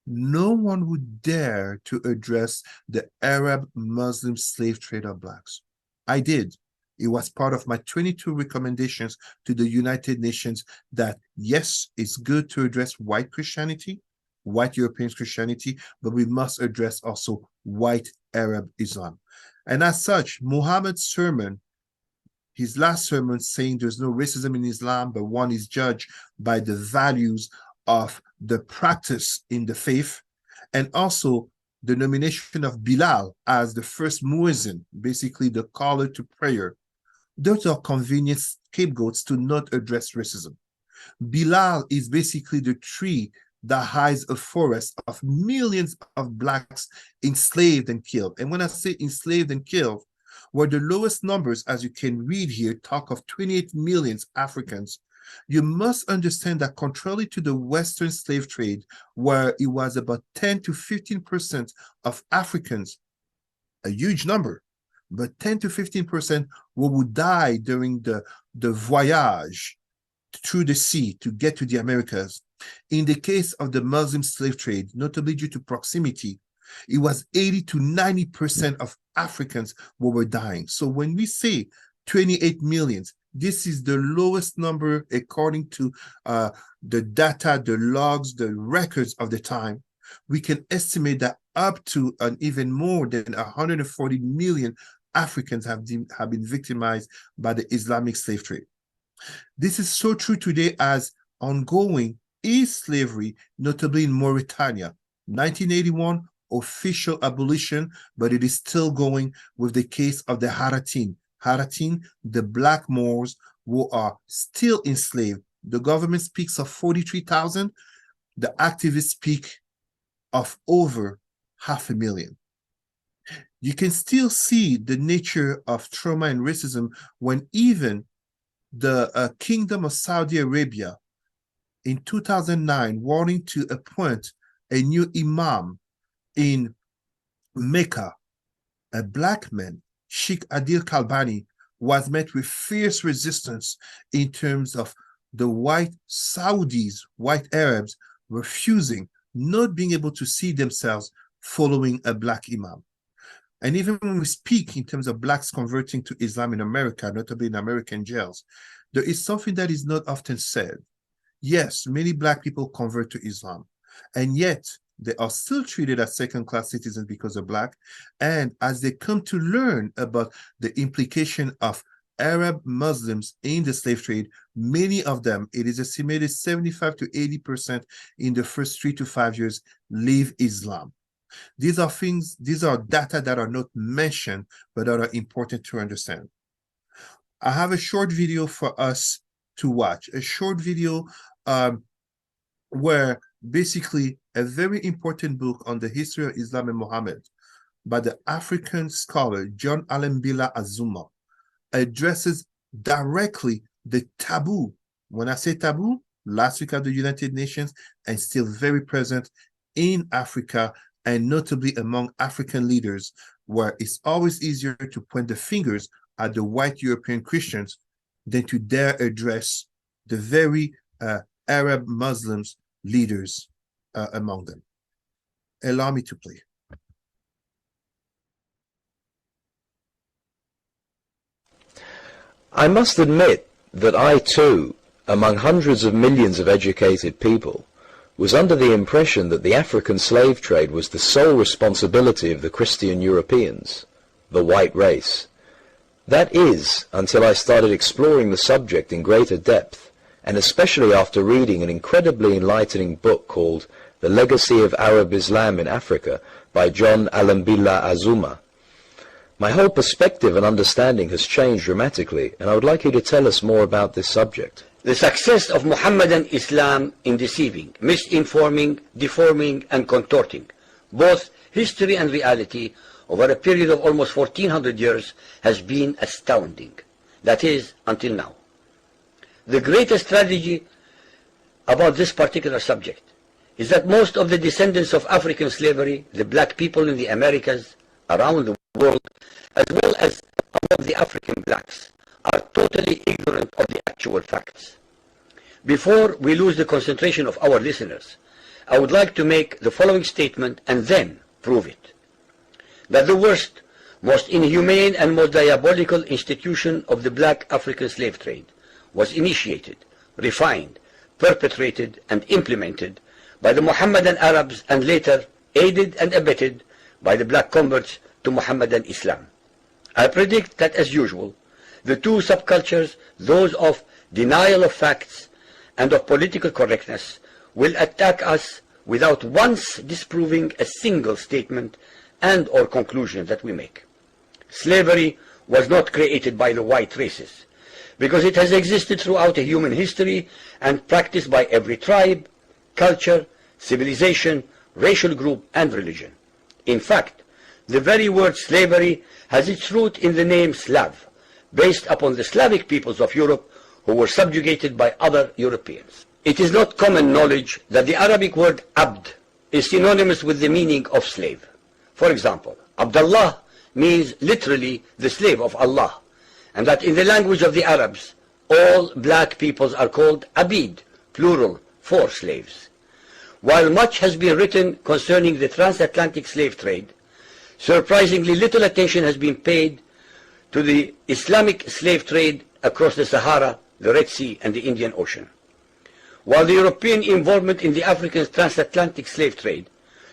no one would dare to address the Arab Muslim slave trade of blacks. I did. It was part of my 22 recommendations to the United Nations that, yes, it's good to address white Christianity, white European Christianity, but we must address also white Arab Islam. And as such, Muhammad's sermon, his last sermon saying there's no racism in Islam, but one is judged by the values of the practice in the faith, and also the nomination of Bilal as the first muezzin, basically the caller to prayer. Those are convenient scapegoats to not address racism. Bilal is basically the tree that hides a forest of millions of blacks enslaved and killed. And when I say enslaved and killed, where the lowest numbers, as you can read here, talk of 28 million Africans, you must understand that contrary to the Western slave trade, where it was about 10 to 15% of Africans, a huge number, but 10 to 15% who would die during the voyage through the sea to get to the Americas. In the case of the Muslim slave trade, notably due to proximity, it was 80 to 90% of Africans who were dying. So when we say 28 million, this is the lowest number according to the data, the logs, the records of the time. We can estimate that up to and even more than 140 million Africans have been victimized by the Islamic slave trade. This is so true today as ongoing is slavery, notably in Mauritania. 1981, official abolition, but it is still going with the case of the Haratin. Haratin, the black Moors who are still enslaved. The government speaks of 43,000. The activists speak of over 500,000. You can still see the nature of trauma and racism when even the Kingdom of Saudi Arabia in 2009 wanting to appoint a new imam in Mecca, a black man, Sheikh Adil Kalbani, was met with fierce resistance in terms of the white Saudis, white Arabs, refusing, not being able to see themselves following a black imam. And even when we speak in terms of blacks converting to Islam in America, notably in American jails, there is something that is not often said. Yes, many black people convert to Islam, and yet they are still treated as second-class citizens because they're black. And as they come to learn about the implication of Arab Muslims in the slave trade, many of them, it is estimated 75 to 80% in the first 3 to 5 years, leave Islam. These are things, these are data that are not mentioned, but that are important to understand. I have a short video for us to watch, a short video where basically a very important book on the history of Islam and Muhammad by the African scholar John Alembila Azuma addresses directly the taboo. When I say taboo, last week at the United Nations and still very present in Africa and notably among African leaders, where it's always easier to point the fingers at the white European Christians than to dare address the very Arab Muslims leaders among them. Allow me to play. I must admit that I too, among hundreds of millions of educated people, was under the impression that the African slave trade was the sole responsibility of the Christian Europeans, the white race. That is, until I started exploring the subject in greater depth, and especially after reading an incredibly enlightening book called The Legacy of Arab Islam in Africa by John Alembila Azuma. My whole perspective and understanding has changed dramatically, and I would like you to tell us more about this subject. The success of Muhammadan Islam in deceiving, misinforming, deforming, and contorting both history and reality over a period of almost 1400 years has been astounding. That is, until now. The greatest tragedy about this particular subject is that most of the descendants of African slavery, the black people in the Americas, around the world, as well as among the African blacks, are totally ignorant of the actual facts. Before we lose the concentration of our listeners, I would like to make the following statement and then prove it. That the worst, most inhumane and most diabolical institution of the black African slave trade was initiated, refined, perpetrated, and implemented by the Mohammedan Arabs and later aided and abetted by the black converts to Mohammedan Islam. I predict that, as usual, the two subcultures, those of denial of facts and of political correctness, will attack us without once disproving a single statement and or conclusion that we make. Slavery was not created by the white races, because it has existed throughout human history and practiced by every tribe, culture, civilization, racial group, and religion. In fact, the very word slavery has its root in the name Slav, based upon the Slavic peoples of Europe who were subjugated by other Europeans. It is not common knowledge that the Arabic word abd is synonymous with the meaning of slave. For example, Abdullah means literally the slave of Allah, and that in the language of the Arabs, all black peoples are called abid, plural, for slaves. While much has been written concerning the transatlantic slave trade, surprisingly little attention has been paid to the Islamic slave trade across the Sahara, the Red Sea, and the Indian Ocean. While the European involvement in the African transatlantic slave trade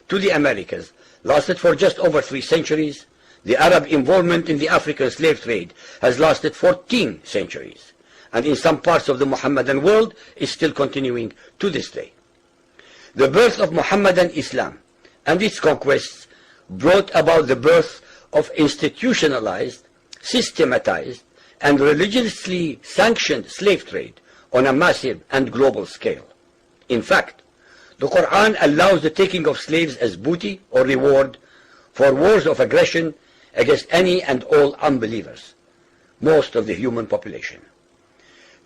to the Americas lasted for just over 3 centuries, the Arab involvement in the African slave trade has lasted 14 centuries, and in some parts of the Mohammedan world is still continuing to this day. The birth of Mohammedan Islam and its conquests brought about the birth of institutionalized, systematized, and religiously sanctioned slave trade on a massive and global scale. In fact, the Quran allows the taking of slaves as booty or reward for wars of aggression against any and all unbelievers, most of the human population.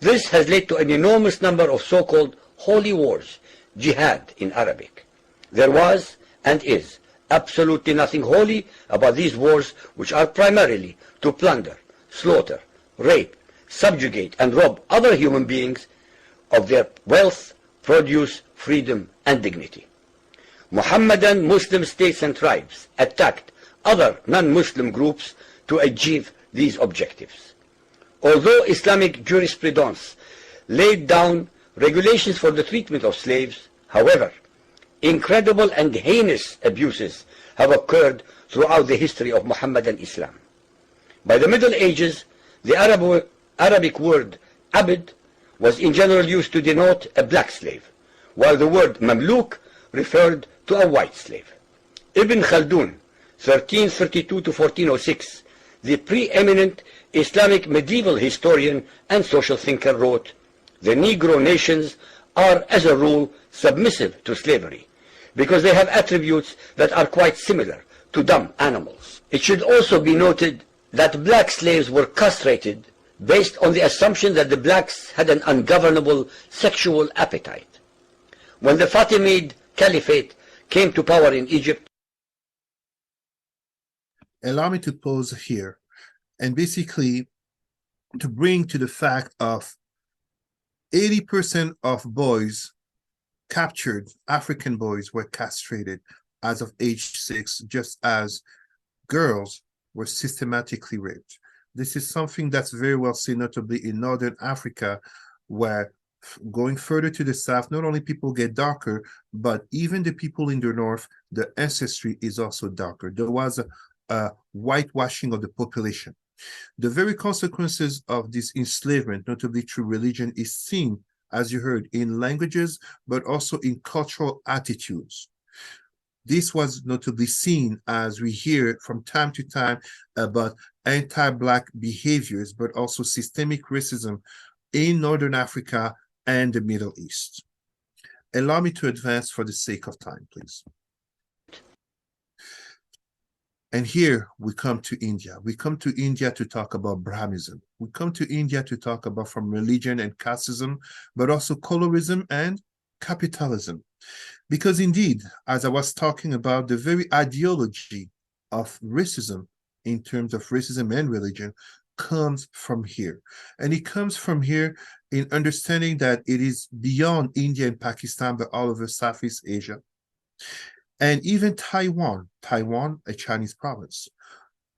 This has led to an enormous number of so-called holy wars, jihad in Arabic. There was and is absolutely nothing holy about these wars, which are primarily to plunder, slaughter, rape, subjugate, and rob other human beings of their wealth, produce, freedom, and dignity. Mohammedan Muslim states and tribes attacked other non-Muslim groups to achieve these objectives. Although Islamic jurisprudence laid down regulations for the treatment of slaves, however, incredible and heinous abuses have occurred throughout the history of Mohammedan Islam. By the Middle Ages, the Arabic word abd was in general used to denote a black slave, while the word mamluk referred to a white slave. Ibn Khaldun, 1332 to 1406, the preeminent Islamic medieval historian and social thinker, wrote, "The Negro nations are, as a rule, submissive to slavery, because they have attributes that are quite similar to dumb animals." It should also be noted that black slaves were castrated based on the assumption that the blacks had an ungovernable sexual appetite. When the Fatimid Caliphate came to power in Egypt. Allow me to pause here and basically to bring to the fact of 80% of boys captured, African boys, were castrated as of age 6, just as girls were systematically raped. This is something that's very well seen, notably in Northern Africa, where going further to the south, not only people get darker, but even the people in the north, the ancestry is also darker. There was a whitewashing of the population. The very consequences of this enslavement, notably through religion, is seen, as you heard, in languages, but also in cultural attitudes. This was notably seen, as we hear from time to time, about anti-Black behaviors, but also systemic racism in Northern Africa and the Middle East. Allow me to advance for the sake of time, please. And here we come to India. We come to India to talk about Brahmism. We come to India to talk about from religion and casteism, but also colorism and capitalism. Because indeed, as I was talking about, the very ideology of racism in terms of racism and religion comes from here. And it comes from here in understanding that it is beyond India and Pakistan, but all over Southeast Asia. And even Taiwan, a Chinese province.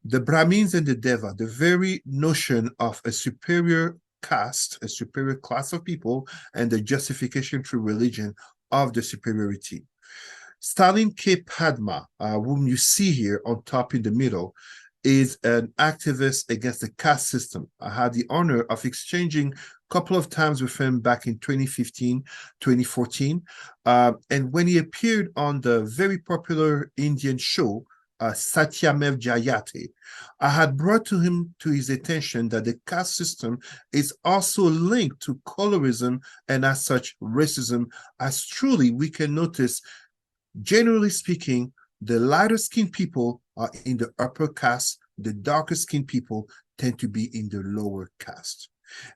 The Brahmins and the Deva, the very notion of a superior caste, a superior class of people, and the justification through religion of the superiority. Stalin K. Padma, whom you see here on top in the middle, is an activist against the caste system. I had the honor of exchanging a couple of times with him back in 2015, 2014. And when he appeared on the very popular Indian show, Satyamev Jayate, I had brought to his attention that the caste system is also linked to colorism and as such racism, as truly we can notice, generally speaking, the lighter skinned people are in the upper caste, the darker skinned people tend to be in the lower caste.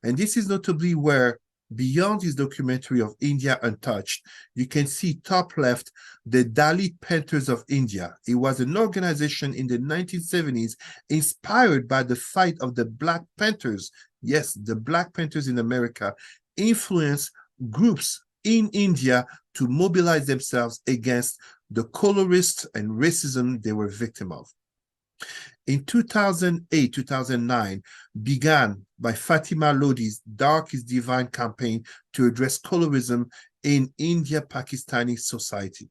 And this is notably where, beyond his documentary of India Untouched, you can see top left, the Dalit Panthers of India. It was an organization in the 1970s inspired by the fight of the Black Panthers. Yes, the Black Panthers in America influenced groups in India to mobilize themselves against the colorists and racism they were victim of. In 2008, 2009, began by Fatima Lodi's Dark is Divine campaign to address colorism in India-Pakistani society.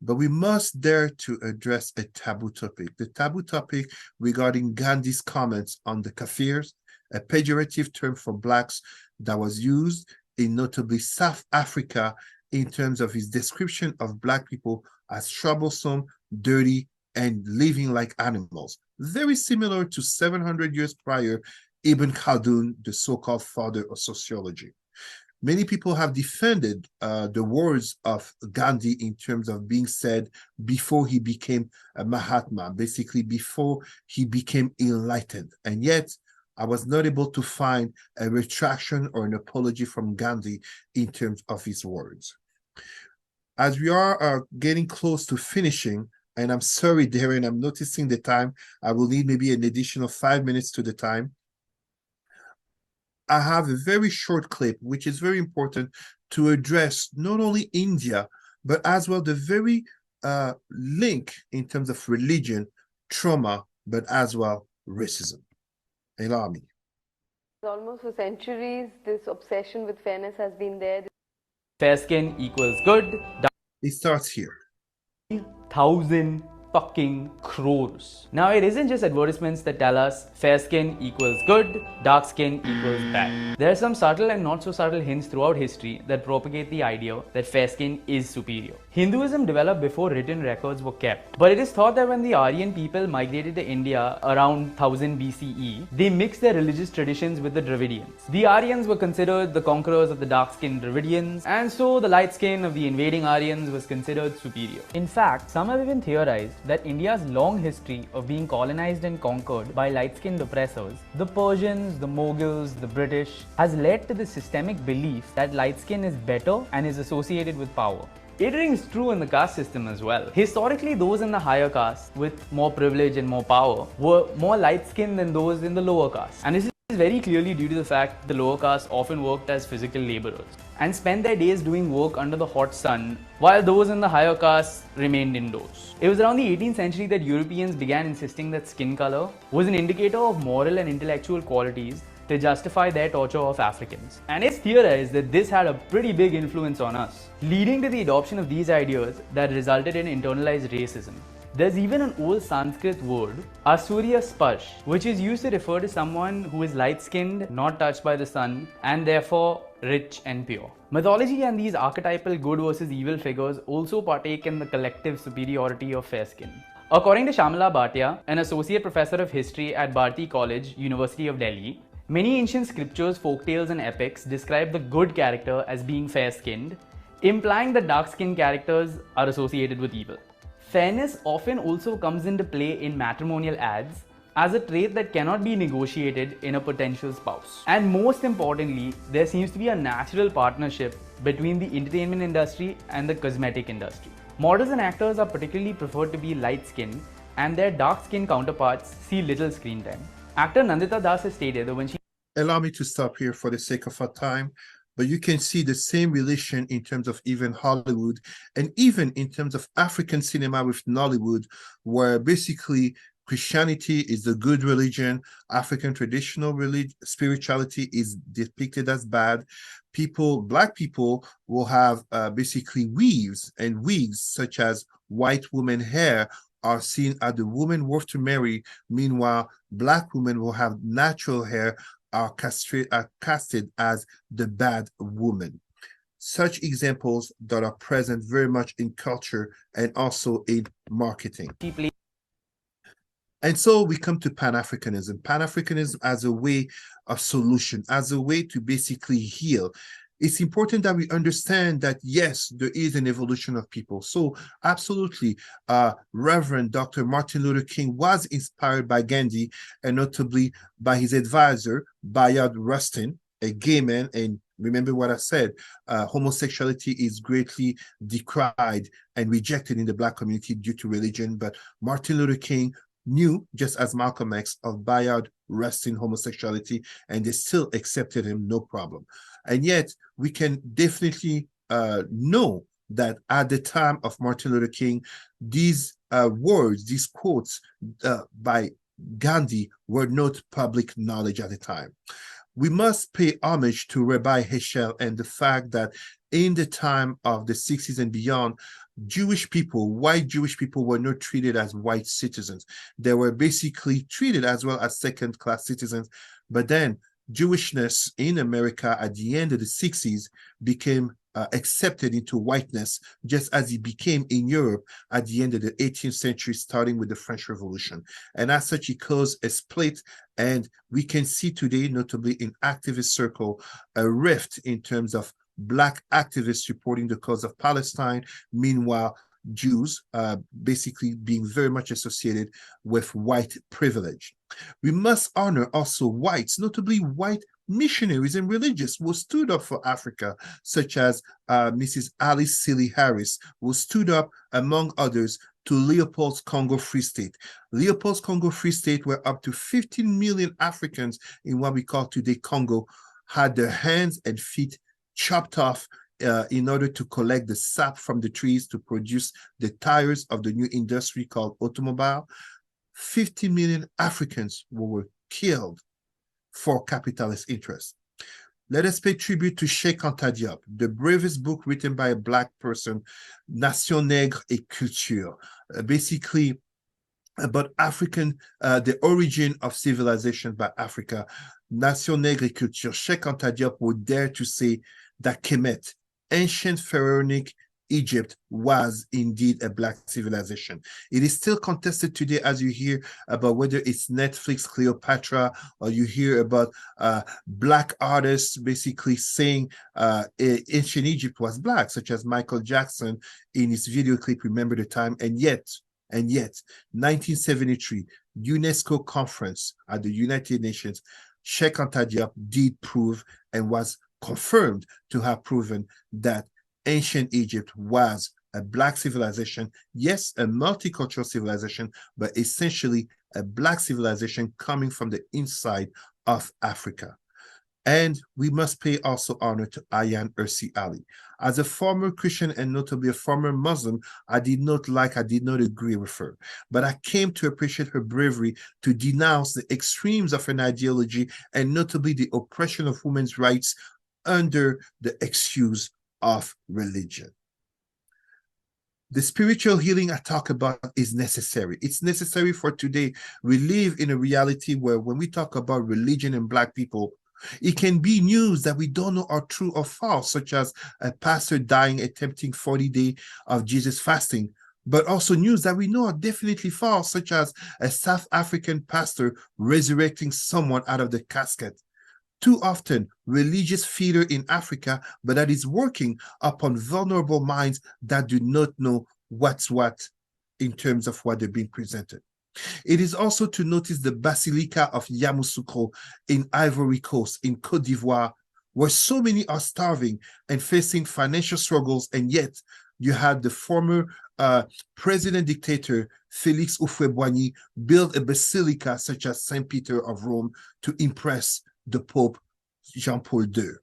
But we must dare to address a taboo topic, the taboo topic regarding Gandhi's comments on the Kafirs, a pejorative term for blacks that was used in notably South Africa in terms of his description of black people as troublesome, dirty, and living like animals. Very similar to 700 years prior, Ibn Khaldun, the so-called father of sociology. Many people have defended the words of Gandhi in terms of being said before he became a Mahatma, basically before he became enlightened. And yet, I was not able to find a retraction or an apology from Gandhi in terms of his words. As we are getting close to finishing, and I'm sorry, Darren, I'm noticing the time. I will need maybe an additional 5 minutes to the time. I have a very short clip, which is very important to address not only India, but as well the very link in terms of religion, trauma, but as well racism. Allow me. Almost for centuries, this obsession with fairness has been there. Fair skin equals good. It starts here. 1,000 fucking crores. Now it isn't just advertisements that tell us fair skin equals good, dark skin equals bad. There are some subtle and not so subtle hints throughout history that propagate the idea that fair skin is superior. Hinduism developed before written records were kept, but it is thought that when the Aryan people migrated to India around 1000 BCE, they mixed their religious traditions with the Dravidians. The Aryans were considered the conquerors of the dark-skinned Dravidians, and so the light skin of the invading Aryans was considered superior. In fact, some have even theorized that India's long history of being colonized and conquered by light-skinned oppressors, the Persians, the Mughals, the British, has led to the systemic belief that light skin is better and is associated with power. It rings true in the caste system as well. Historically, those in the higher caste with more privilege and more power were more light-skinned than those in the lower caste. And this is very clearly due to the fact the lower caste often worked as physical laborers and spent their days doing work under the hot sun, while those in the higher castes remained indoors. It was around the 18th century that Europeans began insisting that skin color was an indicator of moral and intellectual qualities to justify their torture of Africans. And it's theorized that this had a pretty big influence on us, leading to the adoption of these ideas that resulted in internalized racism. There's even an old Sanskrit word, Asurya Sparsh, which is used to refer to someone who is light-skinned, not touched by the sun, and therefore rich and pure. Mythology and these archetypal good versus evil figures also partake in the collective superiority of fair skin. According to Shamala Bhatia, an associate professor of history at Bharati College, University of Delhi, many ancient scriptures, folktales and epics describe the good character as being fair-skinned, implying that dark-skinned characters are associated with evil. Fairness often also comes into play in matrimonial ads as a trait that cannot be negotiated in a potential spouse. And most importantly, there seems to be a natural partnership between the entertainment industry and the cosmetic industry. Models and actors are particularly preferred to be light-skinned, and their dark-skinned counterparts see little screen time. Actor Nandita Das has stated that when she Allow me to stop here for the sake of our time, but you can see the same relation in terms of even Hollywood and even in terms of African cinema with Nollywood, where basically Christianity is the good religion, African traditional spirituality is depicted as bad. Black people will have basically weaves and wigs, such as white woman hair, are seen as the woman worth to marry. Meanwhile, Black women will have natural hair, are casted as the bad woman. Such examples that are present very much in culture and also in marketing. And so we come to Pan-Africanism. Pan-Africanism as a way of solution, as a way to basically heal. It's important that we understand that, yes, there is an evolution of people. So absolutely, Reverend Dr. Martin Luther King was inspired by Gandhi and notably by his advisor, Bayard Rustin, a gay man. And remember what I said, homosexuality is greatly decried and rejected in the Black community due to religion. But Martin Luther King knew, just as Malcolm X, of Bayard Rustin homosexuality, and they still accepted him, no problem. And yet, we can definitely know that at the time of Martin Luther King, these words, these quotes by Gandhi were not public knowledge at the time. We must pay homage to Rabbi Heschel and the fact that in the time of the 60s and beyond, Jewish people, white Jewish people, were not treated as white citizens. They were basically treated as well as second-class citizens. But then Jewishness in America at the end of the 60s became accepted into whiteness, just as it became in Europe at the end of the 18th century, starting with the French Revolution. And as such, it caused a split. And we can see today, notably in activist circle, a rift in terms of Black activists supporting the cause of Palestine. Meanwhile, Jews basically being very much associated with white privilege. We must honor also whites, notably white missionaries and religious who stood up for Africa, such as Mrs. Alice Seeley Harris, who stood up, among others, to Leopold's Congo Free State. Leopold's Congo Free State, where up to 15 million Africans in what we call today Congo had their hands and feet chopped off in order to collect the sap from the trees to produce the tires of the new industry called automobile. 50 million Africans were killed for capitalist interests. Let us pay tribute to Cheikh Anta Diop, the bravest book written by a Black person, Nation Nègre et Culture, basically about African, the origin of civilization by Africa. Nation Nègre et Culture. Cheikh Anta Diop would dare to say that Kemet, ancient pharaonic Egypt, was indeed a Black civilization. It is still contested today, as you hear about whether it's Netflix Cleopatra, or you hear about Black artists basically saying ancient Egypt was Black, such as Michael Jackson in his video clip, Remember the Time. And yet, 1973, UNESCO conference at the United Nations, Cheikh Anta Diop did prove and was confirmed to have proven that ancient Egypt was a Black civilization, yes, a multicultural civilization, but essentially a Black civilization coming from the inside of Africa. And we must pay also honor to Ayaan Hirsi Ali. As a former Christian and notably a former Muslim, I did not agree with her. But I came to appreciate her bravery to denounce the extremes of an ideology and notably the oppression of women's rights under the excuse of religion. The spiritual healing I talk about is necessary. It's necessary for today. We live in a reality where when we talk about religion and Black people, it can be news that we don't know are true or false, such as a pastor dying attempting 40 days of Jesus fasting, but also news that we know are definitely false, such as a South African pastor resurrecting someone out of the casket. Too often, religious theater in Africa, but that is working upon vulnerable minds that do not know what's what in terms of what they're being presented. It is also to notice the Basilica of Yamoussoukro in Ivory Coast, in Côte d'Ivoire, where so many are starving and facing financial struggles, and yet You had the former president dictator Félix Houphouët-Boigny build a basilica such as Saint Peter of Rome to impress the Pope John Paul II.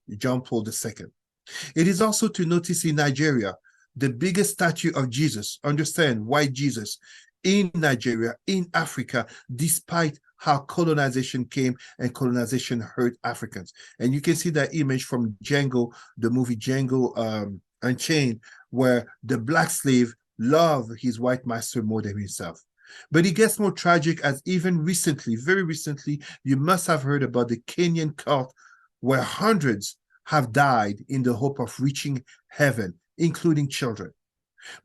It is also to notice in Nigeria, the biggest statue of Jesus, understand white Jesus, in Nigeria, in Africa, despite how colonization came and colonization hurt Africans. And you can see that image from Django, the movie Django Unchained, where the black slave loved his white master more than himself. But it gets more tragic as even recently, very recently, you must have heard about the Kenyan cult where hundreds have died in the hope of reaching heaven, including children.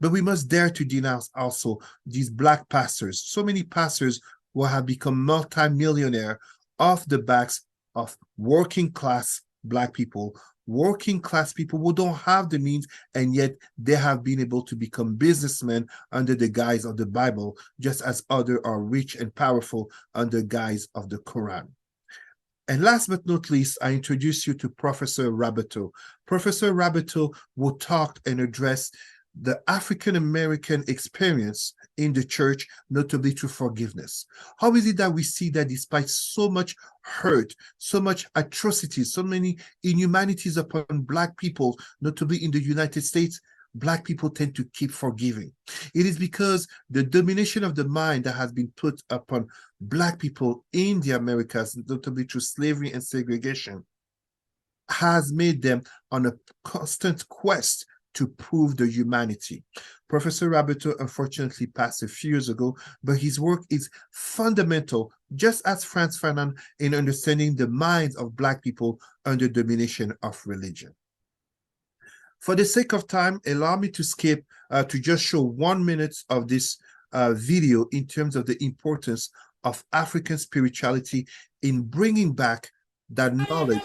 But we must dare to denounce also these black pastors, so many pastors who have become multi-millionaire off the backs of working class black people, working class people who don't have the means, and yet they have been able to become businessmen under the guise of the Bible, just as others are rich and powerful under the guise of the Quran. And last but not least, I introduce you to Professor Rabateau. Professor Rabateau will talk and address the African-American experience in the church, notably through forgiveness. How is it that we see that despite so much hurt, so much atrocities, so many inhumanities upon black people, notably in the United States, black people tend to keep forgiving? It is because the domination of the mind that has been put upon black people in the Americas, notably through slavery and segregation, has made them on a constant quest to prove the humanity. Professor Rabateau unfortunately passed a few years ago, but his work is fundamental, just as Frantz Fanon, in understanding the minds of black people under domination of religion. For the sake of time, allow me to skip to just show 1 minute of this video in terms of the importance of African spirituality in bringing back that knowledge,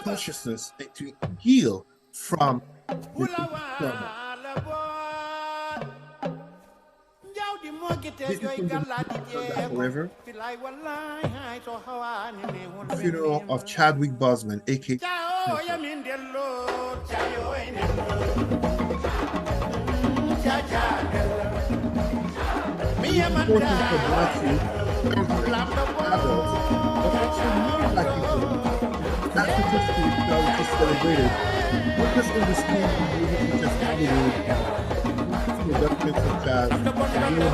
consciousness, and to heal from the trauma. This is from the Forever, the funeral of Chadwick Boseman, aka important for black youth, adults, but also non-black people. African spirituality celebrated, not just in the schools and movies such as Hollywood,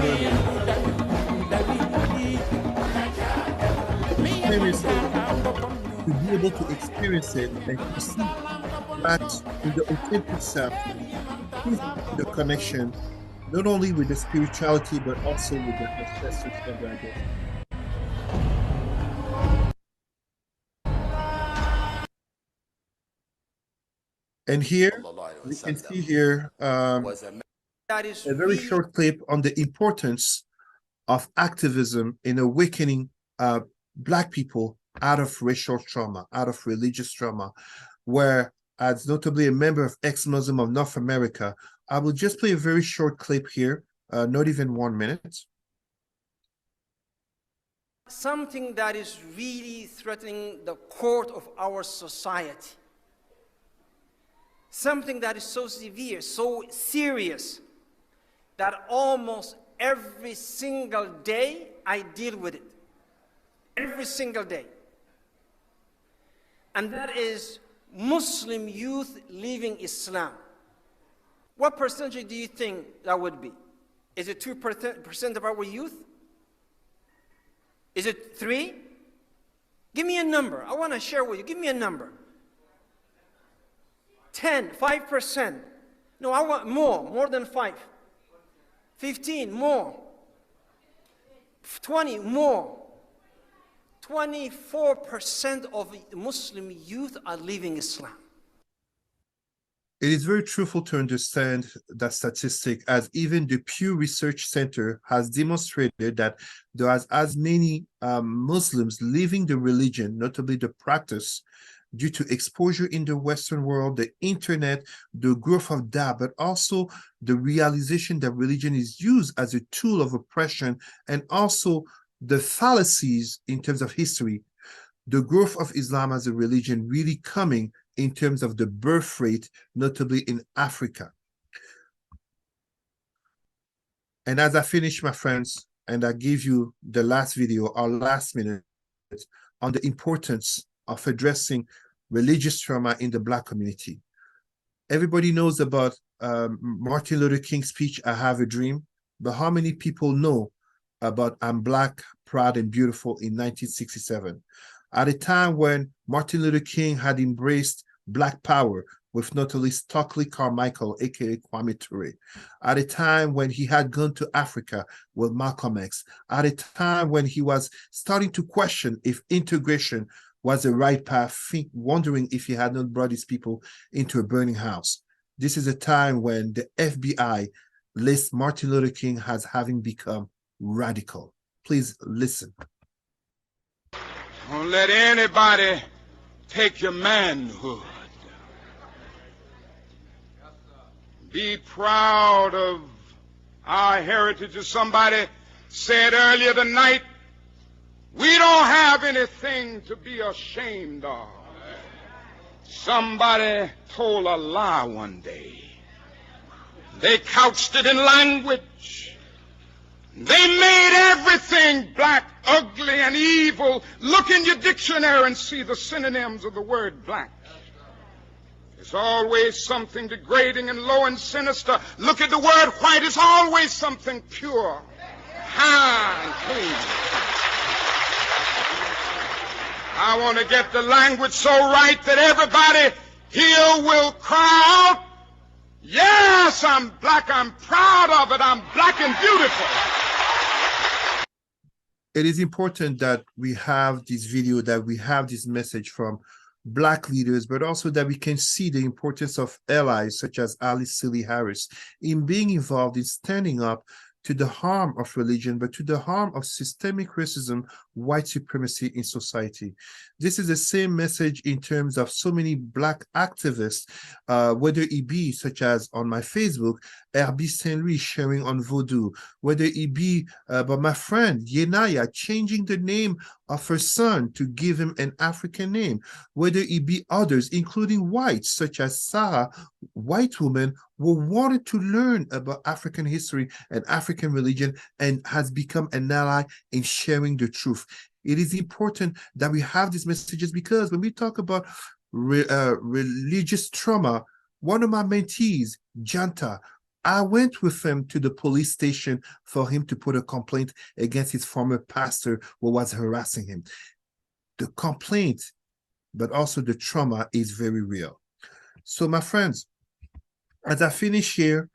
productions such as to be able to experience it and to see that in the authentic self, the connection not only with the spirituality but also with the ancestors of their identity. And here we can see here a very short clip on the importance of activism in awakening black people out of racial trauma, out of religious trauma, where, as notably a member of ex-Muslim of North America, I will just play a very short clip here, not even 1 minute. Something that is really threatening the core of our society. Something that is so severe, so serious, that almost every single day I deal with it. Every single day. And that is Muslim youth leaving Islam. What percentage do you think that would be? Is it 2% of our youth? Is it 3? Give me a number. I want to share with you. Give me a number. 10, 5%. No, I want more than 5. 15, more. 20, more. 24% of Muslim youth are leaving Islam. It is very truthful to understand that statistic, as even the Pew Research Center has demonstrated that there are as many Muslims leaving the religion, notably the practice, due to exposure in the Western world, the internet, the growth of that, but also the realization that religion is used as a tool of oppression, and also the fallacies in terms of history, the growth of Islam as a religion really coming in terms of the birth rate, notably in Africa. And as I finish, my friends, and I give you the last video, our last minute, on the importance of addressing religious trauma in the Black community. Everybody knows about Martin Luther King's speech, I Have a Dream, but how many people know about I'm Black, Proud, and Beautiful in 1967? At a time when Martin Luther King had embraced Black power with notably Stokely Carmichael, aka Kwame Ture, at a time when he had gone to Africa with Malcolm X, at a time when he was starting to question if integration was the right path, wondering if he had not brought his people into a burning house. This is a time when the FBI lists Martin Luther King as having become radical. Please listen. Don't let anybody take your manhood. Be proud of our heritage. As somebody said earlier tonight, we don't have anything to be ashamed of. Somebody told a lie one day. They couched it in language. They made everything black, ugly, and evil. Look in your dictionary and see the synonyms of the word black. It's always something degrading and low and sinister. Look at the word white. It's always something pure, high, and clean. I want to get the language so right that everybody here will cry out, yes, I'm black, I'm proud of it, I'm black and beautiful. It is important that we have this video, that we have this message from Black leaders, but also that we can see the importance of allies such as Alice Seeley Harris in being involved in standing up to the harm of religion, but to the harm of systemic racism, white supremacy in society. This is the same message in terms of so many Black activists, whether it be such as on my Facebook, Herbie Saint Louis sharing on Vodou, whether it be by my friend Yenaya changing the name of her son to give him an African name, whether it be others, including whites such as Sarah, white woman who wanted to learn about African history and African religion and has become an ally in sharing the truth. It is important that we have these messages because when we talk about religious trauma, one of my mentees, Janta, I went with him to the police station for him to put a complaint against his former pastor who was harassing him. The complaint, but also the trauma is very real. So my friends, as I finish here,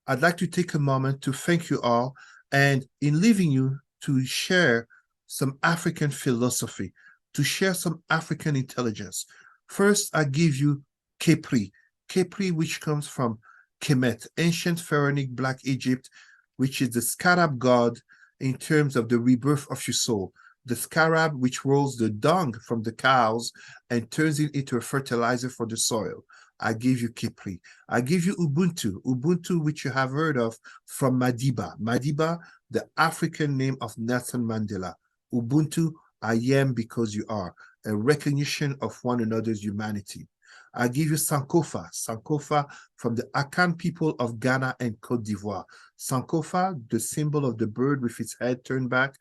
I'd like to take a moment to thank you all and in leaving you to share some African philosophy, to share some African intelligence. First, I give you Khepri. Khepri, which comes from Kemet, ancient pharaonic Black Egypt, which is the scarab god in terms of the rebirth of your soul. The scarab which rolls the dung from the cows and turns it into a fertilizer for the soil. I give you Khepri. I give you Ubuntu. Ubuntu, which you have heard of from Madiba. Madiba, the African name of Nelson Mandela. Ubuntu, I am because you are, a recognition of one another's humanity. I give you Sankofa. Sankofa from the Akan people of Ghana and Cote d'Ivoire. Sankofa, the symbol of the bird with its head turned back.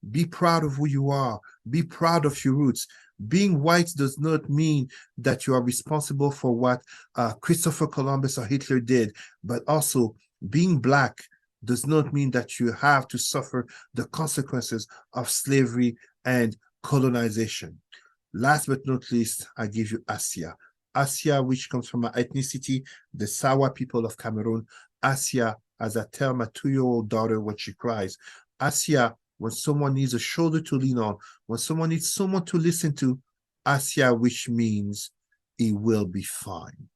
Be proud of who you are. Be proud of your roots. Being white does not mean that you are responsible for what Christopher Columbus or Hitler did, but also being Black does not mean that you have to suffer the consequences of slavery and colonization. Last but not least, I give you Asia. Asia, which comes from my ethnicity, the Sawa people of Cameroon. Asia, as I tell my 2-year-old daughter when she cries, Asia, when someone needs a shoulder to lean on, when someone needs someone to listen to, Asia, which means it will be fine.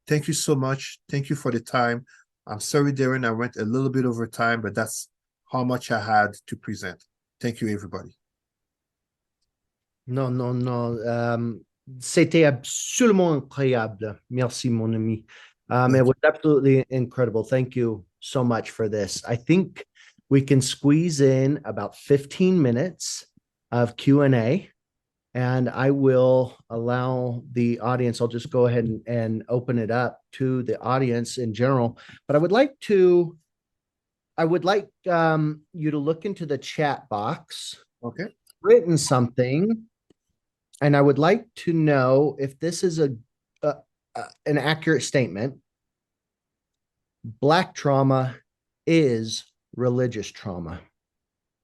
Thank you so much. Thank you for the time. I'm sorry, Darren, I went a little bit over time, but that's how much I had to present. Thank you, everybody. Non, non, non. C'était absolument incroyable. Merci, mon ami. It was absolutely incredible. Thank you so much for this. I think we can squeeze in about 15 minutes of Q&A, and I will allow the audience. I'll just go ahead and open it up to the audience in general. But I would like to I would like you to look into the chat box. Okay. Written something, and I would like to know if this is an accurate statement. Black trauma is religious trauma.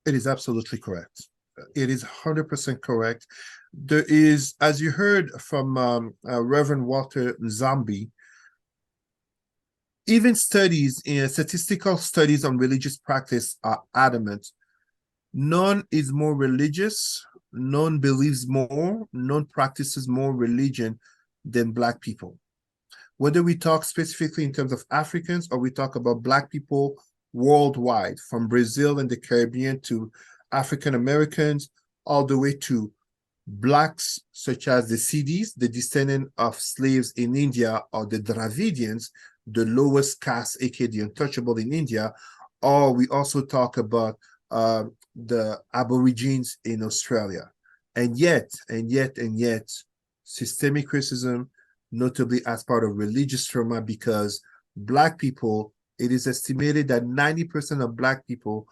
It is absolutely correct. It is 100% correct. There is, as you heard from Reverend Walter Nzambi, even studies in statistical studies on religious practice are adamant. None is more religious, none believes more, none practices more religion than Black people. Whether we talk specifically in terms of Africans or we talk about Black people worldwide, from Brazil and the Caribbean to African Americans, all the way to Blacks such as the Sidis, the descendant of slaves in India, or the Dravidians, the lowest caste, aka the untouchable in India, or we also talk about the Aborigines in Australia. And yet, systemic racism, notably as part of religious trauma, because Black people, it is estimated that 90% of Black people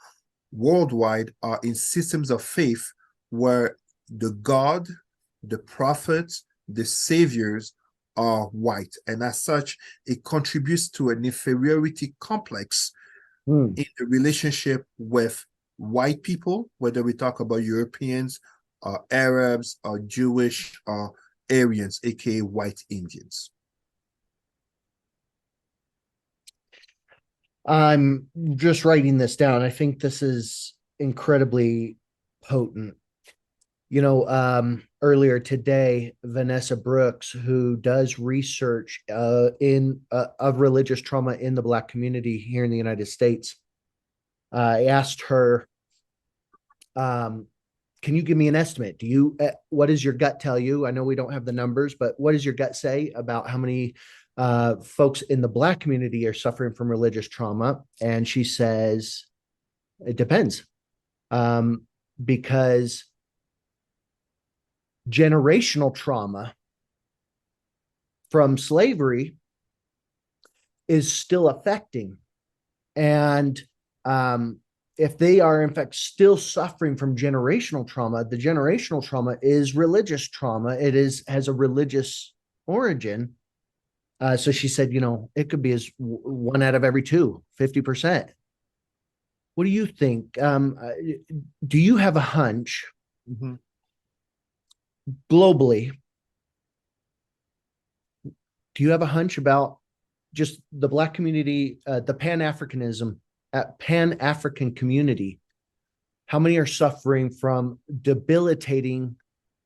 worldwide are in systems of faith where the God, the prophets, the saviors are white. And as such, it contributes to an inferiority complex in the relationship with white people, whether we talk about Europeans or Arabs or Jewish or Aryans, aka white Indians. I'm just writing this down. I think this is incredibly potent. You know, earlier today, Vanessa Brooks, who does research of religious trauma in the Black community here in the United States, I asked her, can you give me an estimate? What does your gut tell you? I know we don't have the numbers, but what does your gut say about how many folks in the Black community are suffering from religious trauma? And she says, it depends. Because generational trauma from slavery is still affecting. And if they are in fact still suffering from generational trauma, the generational trauma is religious trauma. It has a religious origin. So she said, you know, it could be as 1 out of every 2, 50%. What do you think? Do you have a hunch globally? Do you have a hunch about just the Black community, the Pan-African community? How many are suffering from debilitating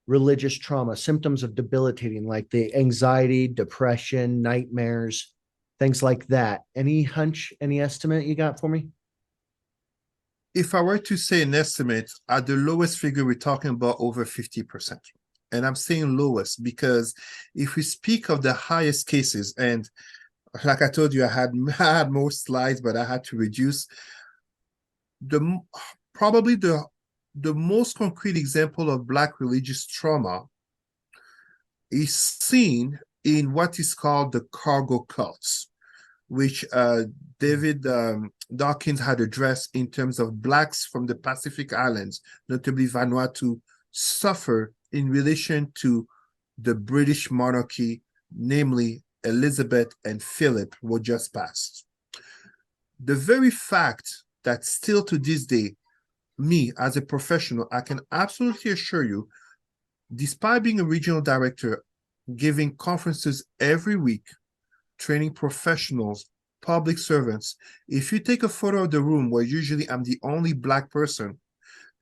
religious trauma, symptoms of debilitating, like the anxiety, depression, nightmares, things like that? Any hunch, any estimate you got for me? If I were to say an estimate, at the lowest figure, we're talking about over 50%. And I'm saying lowest because if we speak of the highest cases, and like I told you, I had more slides, but I had to reduce. Probably the most concrete example of Black religious trauma is seen in what is called the cargo cults, which David Dawkins had addressed in terms of Blacks from the Pacific Islands, notably Vanuatu, suffer in relation to the British monarchy, namely Elizabeth and Philip, were just passed. The very fact that still to this day, me as a professional, I can absolutely assure you, despite being a regional director, giving conferences every week, training professionals, public servants, if you take a photo of the room where usually I'm the only Black person,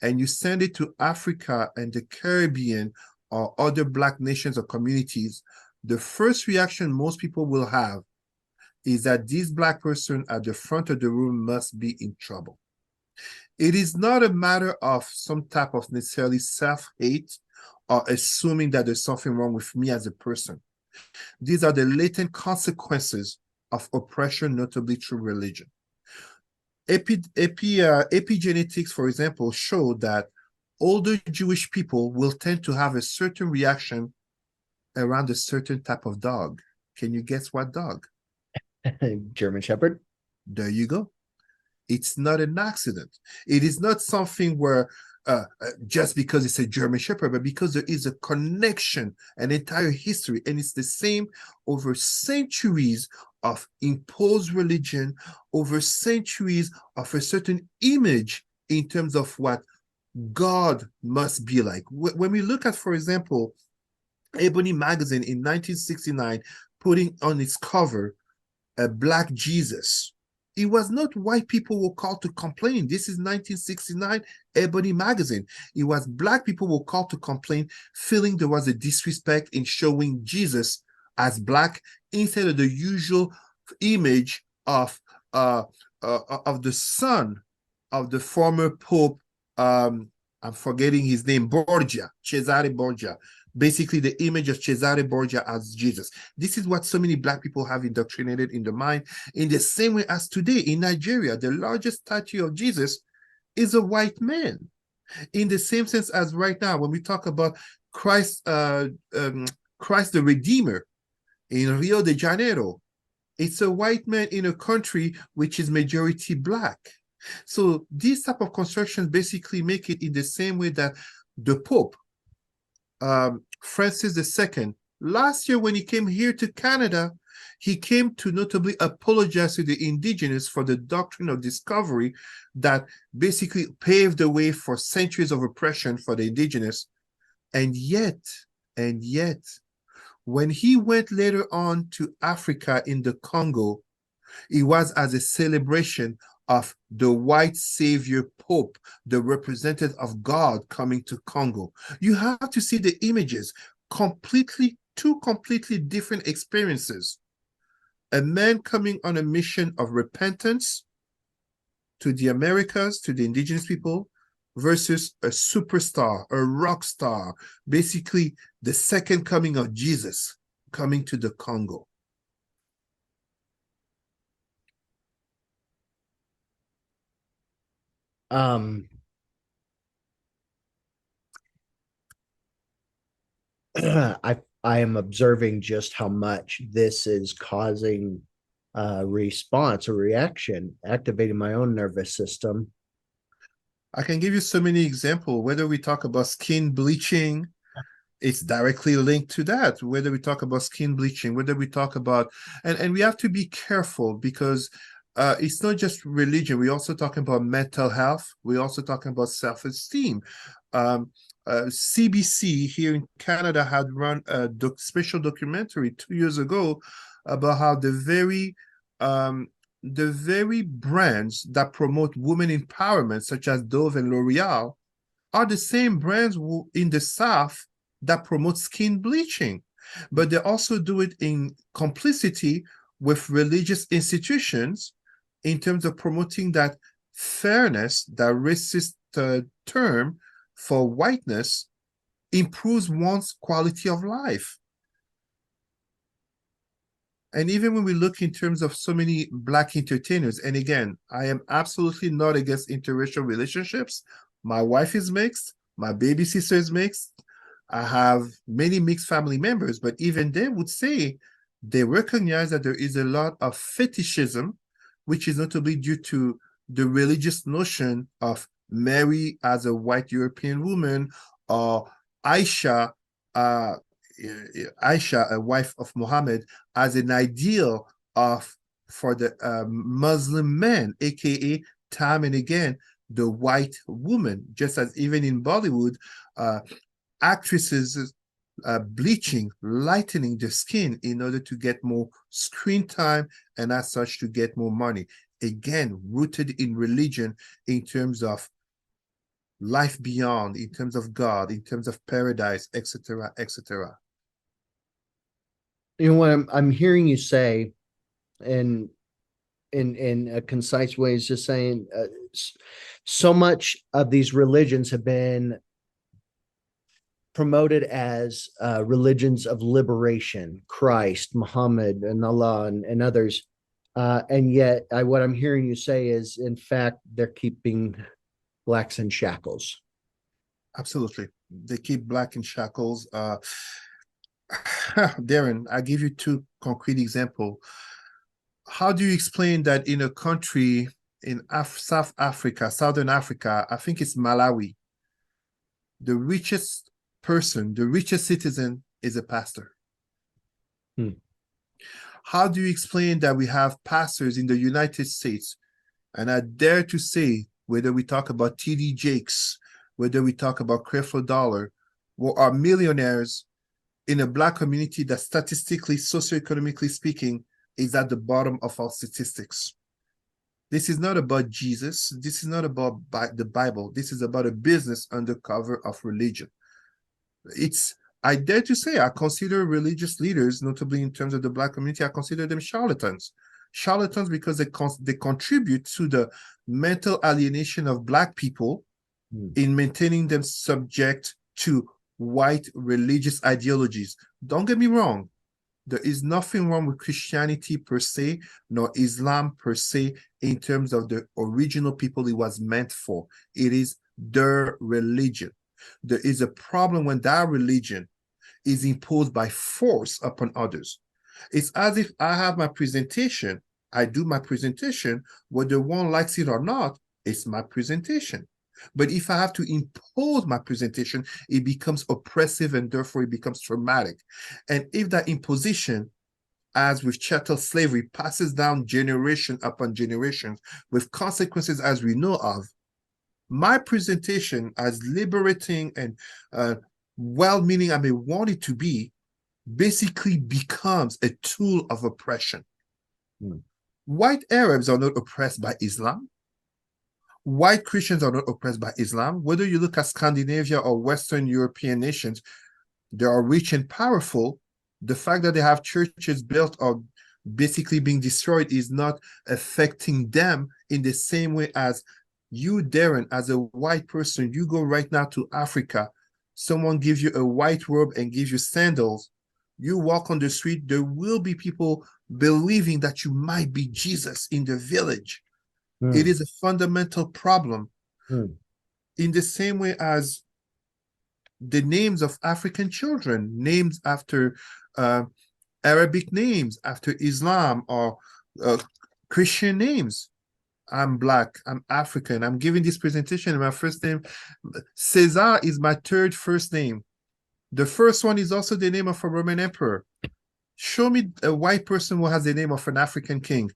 and you send it to Africa and the Caribbean or other Black nations or communities, the first reaction most people will have is that this Black person at the front of the room must be in trouble. It is not a matter of some type of necessarily self-hate or assuming that there's something wrong with me as a person. These are the latent consequences of oppression, notably through religion. Epigenetics, for example, show that older Jewish people will tend to have a certain reaction around a certain type of dog. Can you guess what dog? German Shepherd. There you go. It's not an accident. It is not something where just because it's a German Shepherd, but because there is a connection, an entire history, and it's the same over centuries of imposed religion, over centuries of a certain image in terms of what God must be like. When we look at, for example, Ebony magazine in 1969 putting on its cover a black Jesus, it was not white people were called to complain. This is 1969 Ebony magazine. It was black people were called to complain, feeling there was a disrespect in showing Jesus as black instead of the usual image of the son of the former Pope. I'm forgetting his name, Borgia, Cesare Borgia. Basically, the image of Cesare Borgia as Jesus. This is what so many black people have indoctrinated in the mind, in the same way as today in Nigeria, the largest statue of Jesus is a white man. In the same sense as right now, when we talk about Christ, Christ the Redeemer in Rio de Janeiro, it's a white man in a country which is majority black. So these type of constructions basically make it in the same way that the Pope, Francis II, last year when he came here to Canada, he came to notably apologize to the indigenous for the doctrine of discovery that basically paved the way for centuries of oppression for the indigenous. And yet, when he went later on to Africa in the Congo, it was as a celebration of the white savior Pope, the representative of God coming to Congo. You have to see the images, two completely different experiences. A man coming on a mission of repentance to the Americas, to the indigenous people, versus a superstar, a rock star, basically the second coming of Jesus coming to the Congo. I am observing just how much this is causing a response, a reaction, activating my own nervous system. I can give you so many examples. Whether we talk about skin bleaching, it's directly linked to that. Whether we talk about skin bleaching, whether we talk about, and we have to be careful because it's not just religion. We're also talking about mental health. We're also talking about self-esteem. CBC here in Canada had run a special documentary 2 years ago about how the very brands that promote women empowerment, such as Dove and L'Oreal, are the same brands in the South that promote skin bleaching. But they also do it in complicity with religious institutions in terms of promoting that fairness, that racist term for whiteness, improves one's quality of life. And even when we look in terms of so many black entertainers, and again, I am absolutely not against interracial relationships. My wife is mixed, my baby sister is mixed. I have many mixed family members, but even they would say they recognize that there is a lot of fetishism, which is notably due to the religious notion of Mary as a white European woman, or Aisha, a wife of Muhammad, as an ideal for the Muslim man, aka time and again the white woman. Just as even in Bollywood, actresses bleaching, lightening the skin in order to get more screen time and as such to get more money. Again, rooted in religion in terms of life beyond, in terms of God, in terms of paradise, etc., etc. You know what I'm hearing you say, and in a concise way, is just saying so much of these religions have been promoted as religions of liberation, Christ, Muhammad, and Allah, and others. And yet, what I'm hearing you say is, in fact, they're keeping blacks in shackles. Absolutely. They keep black in shackles. Darren, I'll give you two concrete examples. How do you explain that in a country in South Africa, Southern Africa, I think it's Malawi, the richest person, the richest citizen is a pastor. How do you explain that we have pastors in the United States? And I dare to say, whether we talk about T.D. Jakes, whether we talk about Creflo Dollar, who are millionaires in a Black community that statistically, socioeconomically speaking, is at the bottom of our statistics. This is not about Jesus. This is not about the Bible. This is about a business under cover of religion. I dare to say, I consider religious leaders, notably in terms of the Black community, I consider them charlatans. Charlatans because they contribute to the mental alienation of Black people in maintaining them subject to white religious ideologies. Don't get me wrong. There is nothing wrong with Christianity per se, nor Islam per se, in terms of the original people it was meant for. It is their religion. There is a problem when that religion is imposed by force upon others. It's as if I have my presentation, I do my presentation, whether one likes it or not, it's my presentation. But if I have to impose my presentation, it becomes oppressive and therefore it becomes traumatic. And if that imposition, as with chattel slavery, passes down generation upon generation with consequences as we know of, my presentation, as liberating and well-meaning I may want it to be, basically becomes a tool of oppression. White Arabs are not oppressed by Islam. White Christians are not oppressed by Islam. Whether you look at Scandinavia or Western European nations, they are rich and powerful. The fact that they have churches built or basically being destroyed is not affecting them in the same way as you, Darren, as a white person. You go right now to Africa, someone gives you a white robe and gives you sandals. You walk on the street, there will be people believing that you might be Jesus in the village. It is a fundamental problem. In the same way as the names of African children, names after Arabic names, after Islam, or Christian names. I'm Black, I'm African, I'm giving this presentation in my first name. Cesar is my third first name. The first one is also the name of a Roman emperor. Show me a white person who has the name of an African king.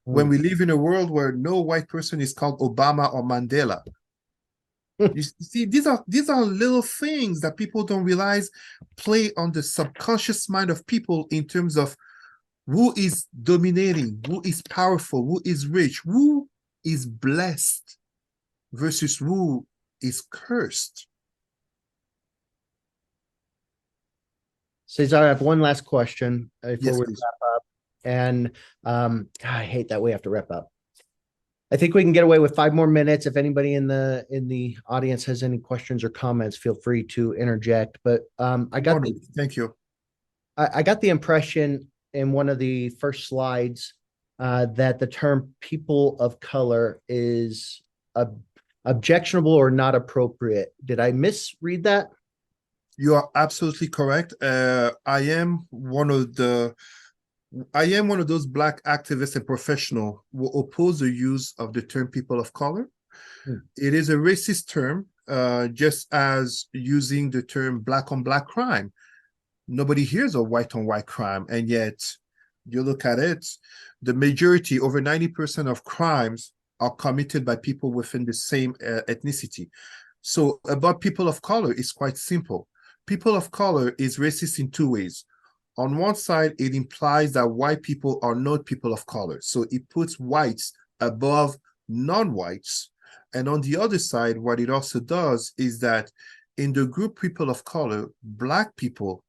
When we live in a world where no white person is called Obama or Mandela. You see, these are little things that people don't realize play on the subconscious mind of people in terms of who is dominating, who is powerful, who is rich, who is blessed versus who is cursed. Cesar, I have one last question before we please. wrap up. And I hate that we have to wrap up. I think we can get away with 5 more minutes. If anybody in the audience has any questions or comments, feel free to interject. But thank you. I got the impression in one of the first slides that the term people of color is objectionable or not appropriate. Did I misread that? You are absolutely correct. I am one of those Black activists and professionals who oppose the use of the term people of color. It is a racist term, just as using the term Black on Black crime. Nobody hears of white on white crime, and yet you look at it, the majority, over 90% of crimes are committed by people within the same ethnicity. So about people of color is quite simple. People of color is racist in 2 ways. On one side, it implies that white people are not people of color. So it puts whites above non-whites. And on the other side, what it also does is that in the group people of color, Black people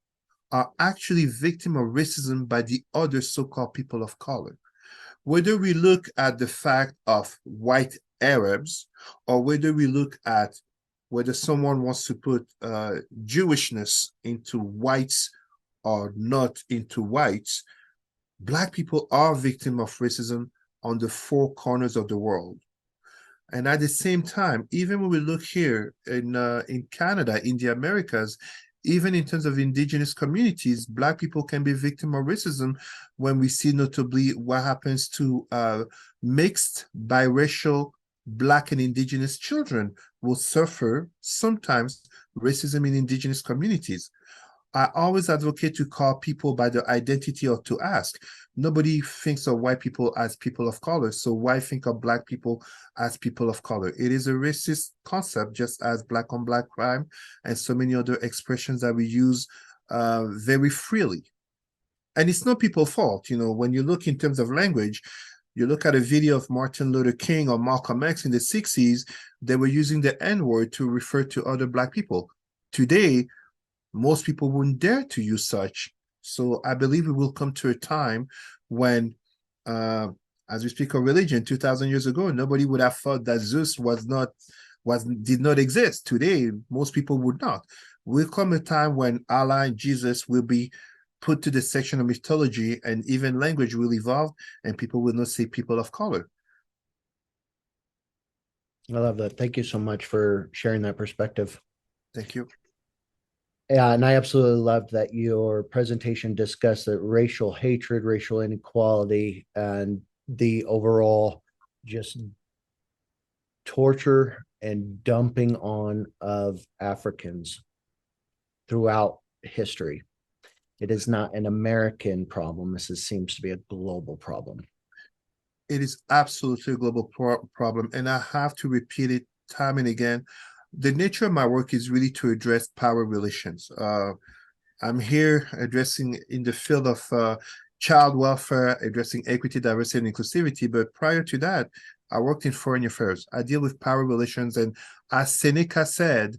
are actually victims of racism by the other so-called people of color. Whether we look at the fact of white Arabs, or whether we look at whether someone wants to put Jewishness into whites or not into whites, Black people are victims of racism on the 4 corners of the world. And at the same time, even when we look here in Canada, in the Americas, Even in terms of indigenous communities, Black people can be victim of racism when we see notably what happens to mixed biracial Black and indigenous children will suffer sometimes racism in indigenous communities. I always advocate to call people by their identity or to ask. Nobody thinks of white people as people of color, so why think of Black people as people of color? It is a racist concept, just as Black on Black crime and so many other expressions that we use very freely. And it's not people's fault. You know, when you look in terms of language, you look at a video of Martin Luther King or Malcolm X in the 60s, they were using the N-word to refer to other Black people. Today, most people wouldn't dare to use such. So I believe we will come to a time when, as we speak of religion, 2,000 years ago, nobody would have thought that Zeus did not exist. Today, most people would not. Will come a time when Allah and Jesus will be put to the section of mythology, and even language will evolve, and people will not say people of color. I love that. Thank you so much for sharing that perspective. Thank you. Yeah, and I absolutely loved that your presentation discussed that racial hatred, racial inequality, and the overall just torture and dumping on of Africans throughout history. It is not an American problem. This seems to be a global problem. It is absolutely a global problem, and I have to repeat it time and again. The nature of my work is really to address power relations. I'm here addressing in the field of child welfare, addressing equity, diversity, and inclusivity. But prior to that, I worked in foreign affairs. I deal with power relations. And as Seneca said,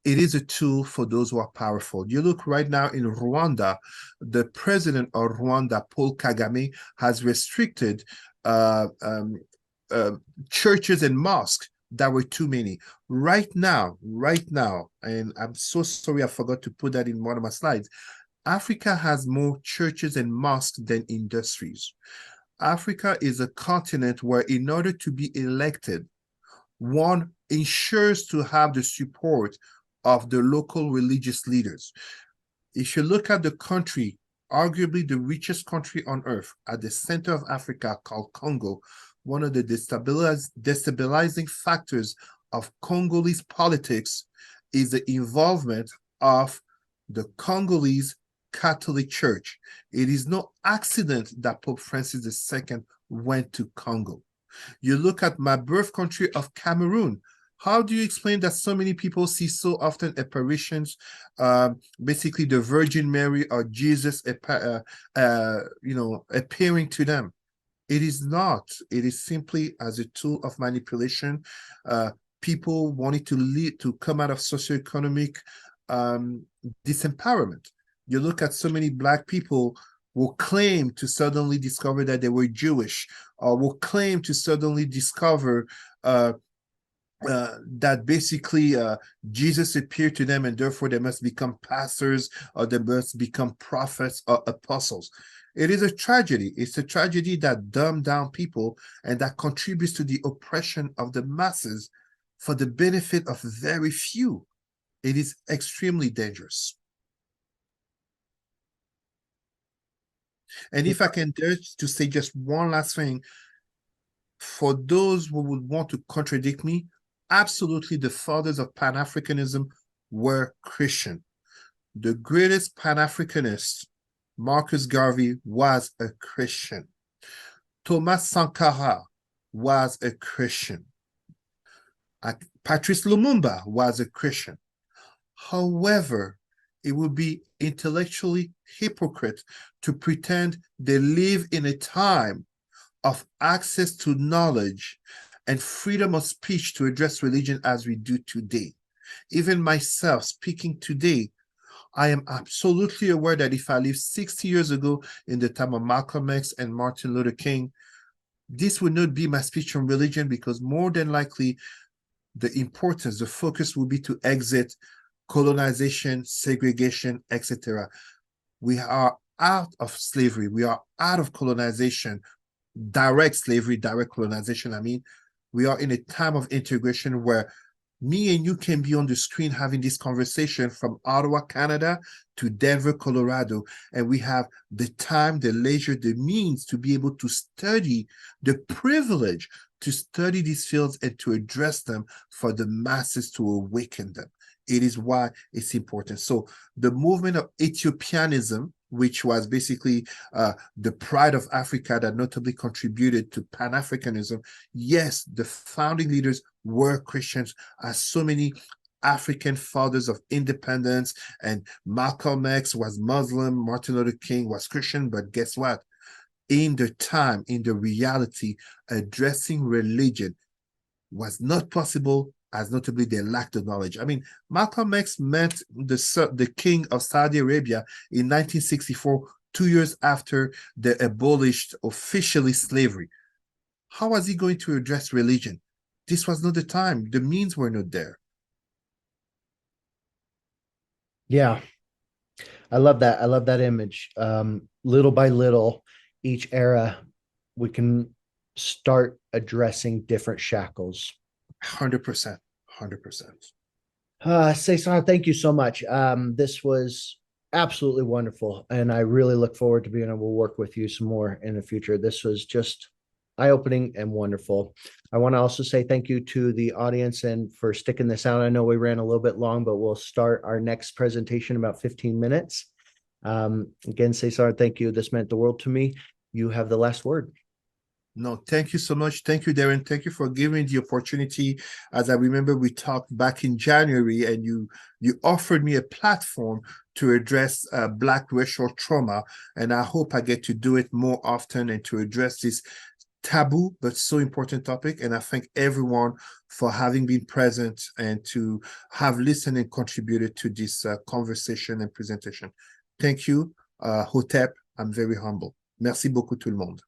it is a tool for those who are powerful. You look right now in Rwanda, the president of Rwanda, Paul Kagame, has restricted churches and mosques that were too many. Right now, and I'm so sorry I forgot to put that in one of my slides, Africa has more churches and mosques than industries. Africa is a continent where in order to be elected, one ensures to have the support of the local religious leaders. If you look at the country, arguably the richest country on earth, at the center of Africa called Congo, one of the destabilizing factors of Congolese politics is the involvement of the Congolese Catholic Church. It is no accident that Pope Francis II went to Congo. You look at my birth country of Cameroon. How do you explain that so many people see so often apparitions, basically the Virgin Mary or Jesus, appearing to them? It is not. It is simply as a tool of manipulation. People wanted to come out of socioeconomic disempowerment. You look at so many Black people will claim to suddenly discover that they were Jewish, or will claim to suddenly discover that basically Jesus appeared to them and therefore they must become pastors or they must become prophets or apostles. It is a tragedy. It's a tragedy that dumbs down people and that contributes to the oppression of the masses for the benefit of very few. It is extremely dangerous. And if I can dare to say just one last thing, for those who would want to contradict me, absolutely the fathers of Pan-Africanism were Christian. The greatest Pan-Africanist, Marcus Garvey, was a Christian. Thomas Sankara was a Christian. Patrice Lumumba was a Christian. However, it would be intellectually hypocrite to pretend they live in a time of access to knowledge and freedom of speech to address religion as we do today. Even myself speaking today, I am absolutely aware that if I lived 60 years ago in the time of Malcolm X and Martin Luther King, this would not be my speech on religion, because more than likely the importance, the focus will be to exit colonization, segregation, etc. We are out of slavery. We are out of colonization, direct slavery, direct colonization. I mean, we are in a time of integration where Me and you can be on the screen having this conversation from Ottawa, Canada to Denver, Colorado, and we have the time, the leisure, the means to be able to study, the privilege to study these fields and to address them for the masses, to awaken them. It is why it's important. So the movement of Ethiopianism, which was basically the pride of Africa that notably contributed to Pan-Africanism. Yes, the founding leaders were Christians, as so many African fathers of independence, and Malcolm X was Muslim, Martin Luther King was Christian, but guess what? In the time, in the reality, addressing religion was not possible, as notably they lacked the knowledge. I mean, Malcolm X met the king of Saudi Arabia in 1964, 2 years after they abolished officially slavery. How was he going to address religion? This was not the time. The means were not there. Yeah, I love that. I love that image. Little by little, each era, we can start addressing different shackles. 100%. 100%. Cesar, thank you so much. This was absolutely wonderful, and I really look forward to being able to work with you some more in the future. This was just eye-opening and wonderful. I want to also say thank you to the audience and for sticking this out. I know we ran a little bit long, but we'll start our next presentation in about 15 minutes. Again, Cesar, thank you. This meant the world to me. You have the last word. No, thank you so much. Thank you, Darren. Thank you for giving the opportunity. As I remember, we talked back in January, and you offered me a platform to address Black racial trauma, and I hope I get to do it more often and to address this taboo but so important topic. And I thank everyone for having been present and to have listened and contributed to this conversation and presentation. Thank you, Hotep. I'm very humble. Merci beaucoup tout le monde.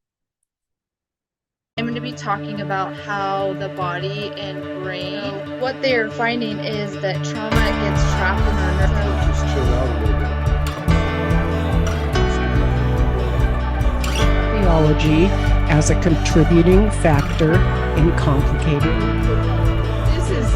I'm going to be talking about how the body and brain, what they're finding is that trauma gets trapped in our nerves. Just chill out a little bit. Theology as a contributing factor in complicating. This is